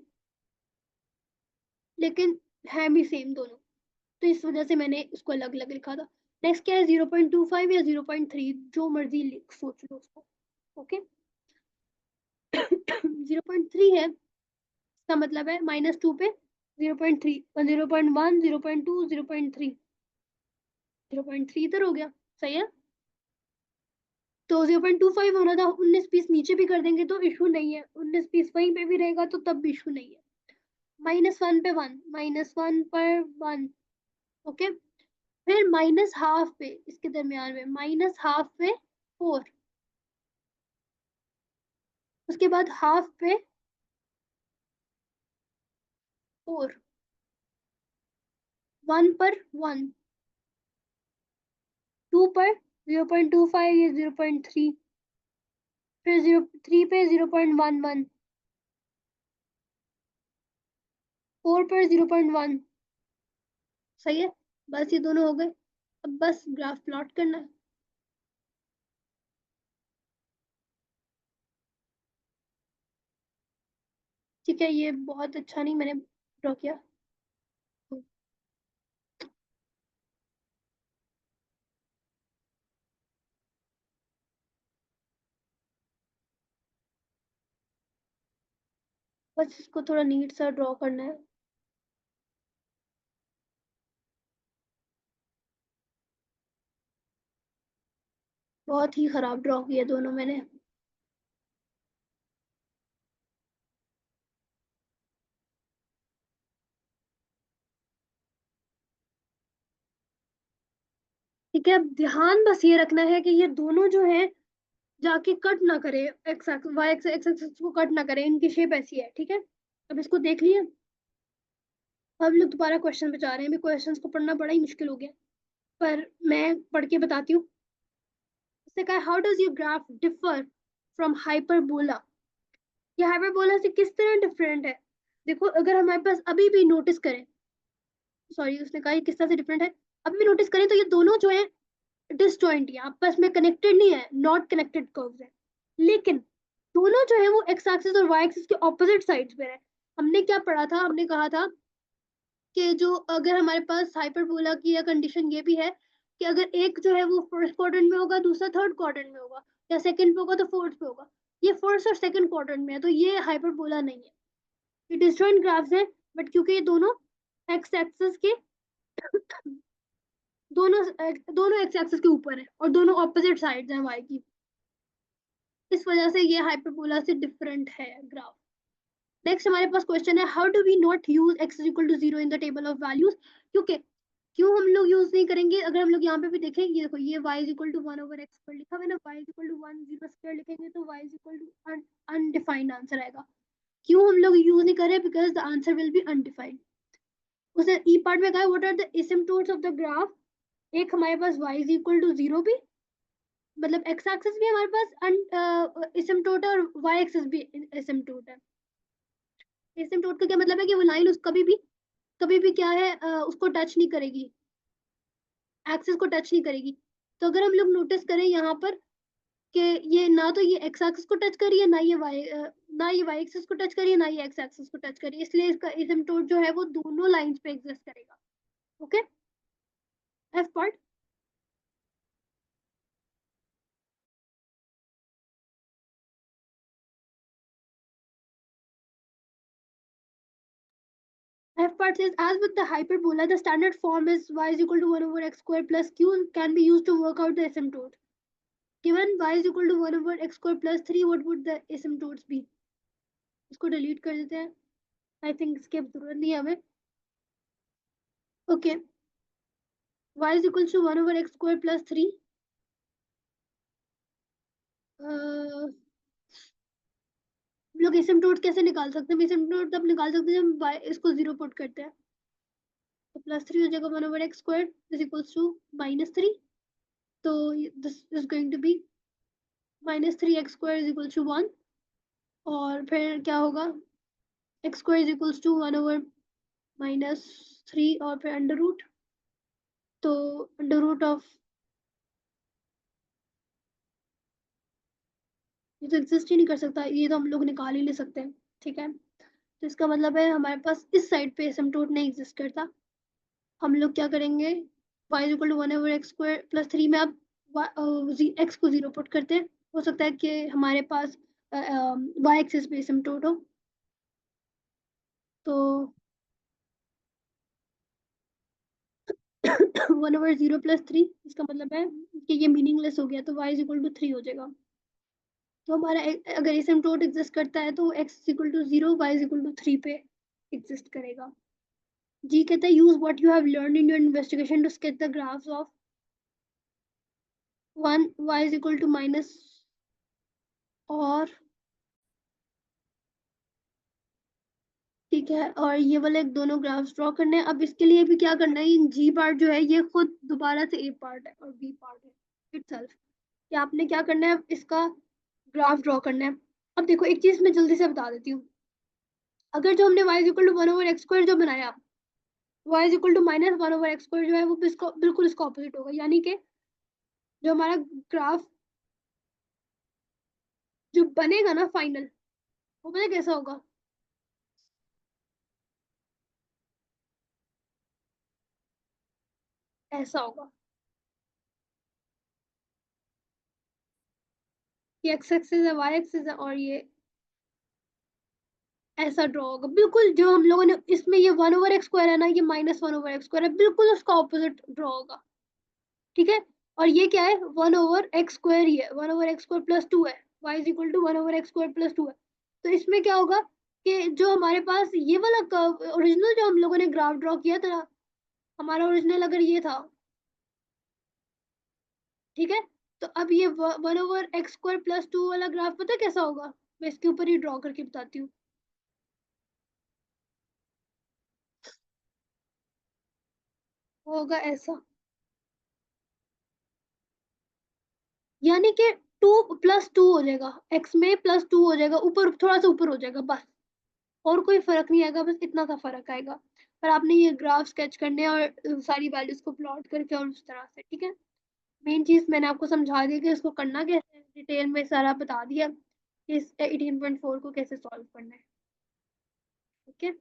लेकिन है भी सेम दोनों, तो इस वजह से मैंने इसको अलग अलग लिखा था। नेक्स्ट क्या है, 0.25 या 0.3, जो मर्जी लिख सोच लो उसको। ओके। 0.3 है, इसका मतलब है -2 पे 0.3, 0.1, 0.2, 0.3, 0.3 इधर हो गया। सही है। तो 0.25 होना था, 19-20 नीचे भी कर देंगे तो इशू नहीं है, 19-20 वहीं पे भी रहेगा तो तब भी इशू नहीं है। -1 पे 1, -1 पर 1। ओके। फिर -12 पे, इसके दरमियान में -12 पे 4। उसके बाद हाफ पे 4, 1 पर 1, 2 पर 0.25, ये 0.3, फिर 0.3 पे 0.11, 4 पर 0.1। सही है, बस ये दोनों हो गए। अब बस ग्राफ प्लॉट करना है। ठीक है, ये बहुत अच्छा नहीं मैंने ड्रॉ किया। बस इसको थोड़ा नीट सा ड्रॉ करना है। बहुत ही खराब ड्रॉ किया दोनों मैंने। ठीक है, अब ध्यान बस ये रखना है कि ये दोनों जो है जाके कट ना करे, एक्स वाई एक्स एक्स को कट ना करे, इनकी शेप ऐसी है। ठीक है, अब इसको देख लिया। अब लोग दोबारा क्वेश्चन पे जा रहे हैं। अभी क्वेश्चंस को पढ़ना बड़ा ही मुश्किल हो गया, पर मैं पढ़ के बताती हूँ। इसने कहा how does your graph differ from hyperbola. ये हाइपरबोला से किस तरह डिफरेंट है। देखो, अगर हमारे पास अभी भी नोटिस करें, सॉरी उसने कहा ये किस तरह से डिफरेंट है, अभी भी नोटिस करें तो ये दोनों जो है डिसजॉइंट है, आपस में कनेक्टेड नहीं है, नॉट कनेक्टेड कर्व्स है। लेकिन दोनों जो है वो एक्स एक्सिस और वाई एक्सिस के ऑपोजिट साइड्स पे है। हमने क्या पढ़ा था, हमने कहा था कि जो अगर हमारे पास हाइपरबोला की या कंडीशन ये भी है कि अगर एक जो है वो फर्स्ट क्वाड्रेंट में होगा, दूसरा थर्ड क्वाड्रेंट में होगा, या सेकंड पे होगा तो फोर्थ पे होगा। ये फर्स्ट और सेकंड क्वाड्रेंट में है, तो ये हाइपरबोला नहीं है, ये डिसजॉइंट ग्राफ्स है। बट क्योंकि ये दोनों एक्स एक्सिस के दोनों दोनों एक्स एक्सिस के ऊपर है और दोनों ऑपोजिट साइड्स हैं वाई की, इस वजह से ये हाइपरबोला से डिफरेंट है ग्राफ। नेक्स्ट हमारे पास क्वेश्चन है how do we not use X is equal to 0 in the table of values. क्योंकि क्यों हम लोग यूज नहीं करेंगे, अगर हम लोग यहाँ पे भी देखें, ये देखो ये y is equal to 1/x पर लिखा हुआ है ना, y is equal to 1 0 square लिखेंगे तो y is equal to undefined answer आएगा। क्यों हम लोग यूज नहीं कर रहे, because the answer will be undefined. उसने ई पार्ट में कहा what are the asymptotes of the graph. एक हमारे पास y इज इक्वल टू 0 भी, मतलब x एक्सिस भी हमारे पास एसिम्पटोट है और y एक्सिस भी एसिम्पटोट है। एसिम्पटोट का क्या मतलब है कि वो लाइन उस कभी भी क्या है, उसको टच नहीं करेगी, एक्सिस को टच नहीं करेगी। तो अगर हम लोग नोटिस करें यहाँ पर कि ये ना तो ये एक्स एक्सिस को टच करिए, ना ये वाई एक्सिस को टच करिए, ना ये एक्स एक्सिस को टच करिए, इसलिए इसका एसिम्पटोट जो है वो दोनों लाइंस पे एग्जिस्ट करेगा। Okay, F part. F part says, as with the hyperbola, the standard form is y is equal to 1 over x square plus q can be used to work out the asymptote. Given y is equal to 1 over x square plus 3, what would the asymptotes be? इसको delete कर देते हैं, I think इसकी अब जरूरत नहीं है हमें। Okay, y is equal to 1 over x square plus 3। हम लोग एसिम्पटोट कैसे निकाल सकते हैं, एसिम्पटोट तब निकाल सकते हैं जब इसको 0 पुट करते हैं। तो प्लस 3 हो जाएगा 1 over x square is equals to -3। तो this is going to be -3x square is equals to 1। और फिर क्या होगा, X square is equals to 1 over -3 और फिर अंडर रूट। तो अंडर रूट ऑफ, ये तो एग्जिस्ट ही नहीं कर सकता, ये तो हम लोग निकाल ही ले सकते हैं। ठीक है, तो इसका मतलब है हमारे पास इस साइड पे एसिम्पटोट नहीं एग्जिस्ट करता। हम लोग क्या करेंगे, y is equal to 1 over x square plus 3 में अब x को 0 पुट करते हैं। हो सकता है कि हमारे पास y एक्सिस पे एसिम्पटोट हो। तो 1 over 0 प्लस 3, इसका मतलब है कि ये मीनिंगलेस हो गया, तो y इज इक्वल टू 3 हो जाएगा। तो हमारा अगर एसिम्पटोट एग्जिस्ट करता है तो x is equal to 0, y is equal to 3 पे एग्जिस्ट करेगा। जी कहता है use what you have learned in your investigation to sketch the graphs of 1 y is equal to minus और, ठीक है, और ये वाले दोनों ग्राफ्स ड्रॉ करने हैं। अब इसके लिए भी क्या करना है, जी पार्ट जो है ये खुद दोबारा से ए पार्ट है और बी पार्ट है। इटसेल्फ कि आपने क्या करना है, इसका ग्राफ ड्रॉ करना है। अब देखो एक चीज मैं जल्दी से बता देती हूँ। अगर जो हमने y is equal to one over x square जो बनाया, y is equal to minus one over x square जो है वो इसको बिल्कुल इसका ऑपोजिट होगा, यानी कि जो हमारा ग्राफ जो बनेगा ना फाइनल, वो पता है कैसा होगा? ऐसा होगा कि एक्स एक्सिस है, वाई एक्सिस है, और ये ऐसा ड्रॉ होगा बिल्कुल। जो हम लोगों ने इसमें ये वन ओवर एक्स स्क्वायर है ना, ये minus one over x square है, बिल्कुल उसका ऑपोजिट ड्रॉ होगा। ठीक है। और ये क्या है, वन ओवर एक्स स्क्वायर ही है, one over x square plus two है, y is equal to one over x square plus two है। तो इसमें क्या होगा कि जो हमारे पास ये वाला ओरिजिनल जो हम लोगों ने ग्राफ ड्रॉ किया था, हमारा ओरिजिनल अगर ये था, ठीक है, तो अब ये one over x square plus to वाला ग्राफ पता है कैसा होगा? मैं इसके ऊपर ही ड्रॉ करके बताती हूँ। वो होगा ऐसा, यानी कि टू प्लस टू हो जाएगा, एक्स में प्लस टू हो जाएगा, ऊपर थोड़ा सा ऊपर हो जाएगा बस, और कोई फर्क नहीं आएगा, बस इतना सा फर्क आएगा। पर आपने ये ग्राफ स्केच करने हैं और सारी वैल्यूज को प्लॉट करके और उस तरह से, ठीक है। मेन चीज मैंने आपको समझा दी कि इसको करना कैसे है, डिटेल में सारा बता दिया कि इस 18.4 को कैसे सॉल्व करना है। ओके।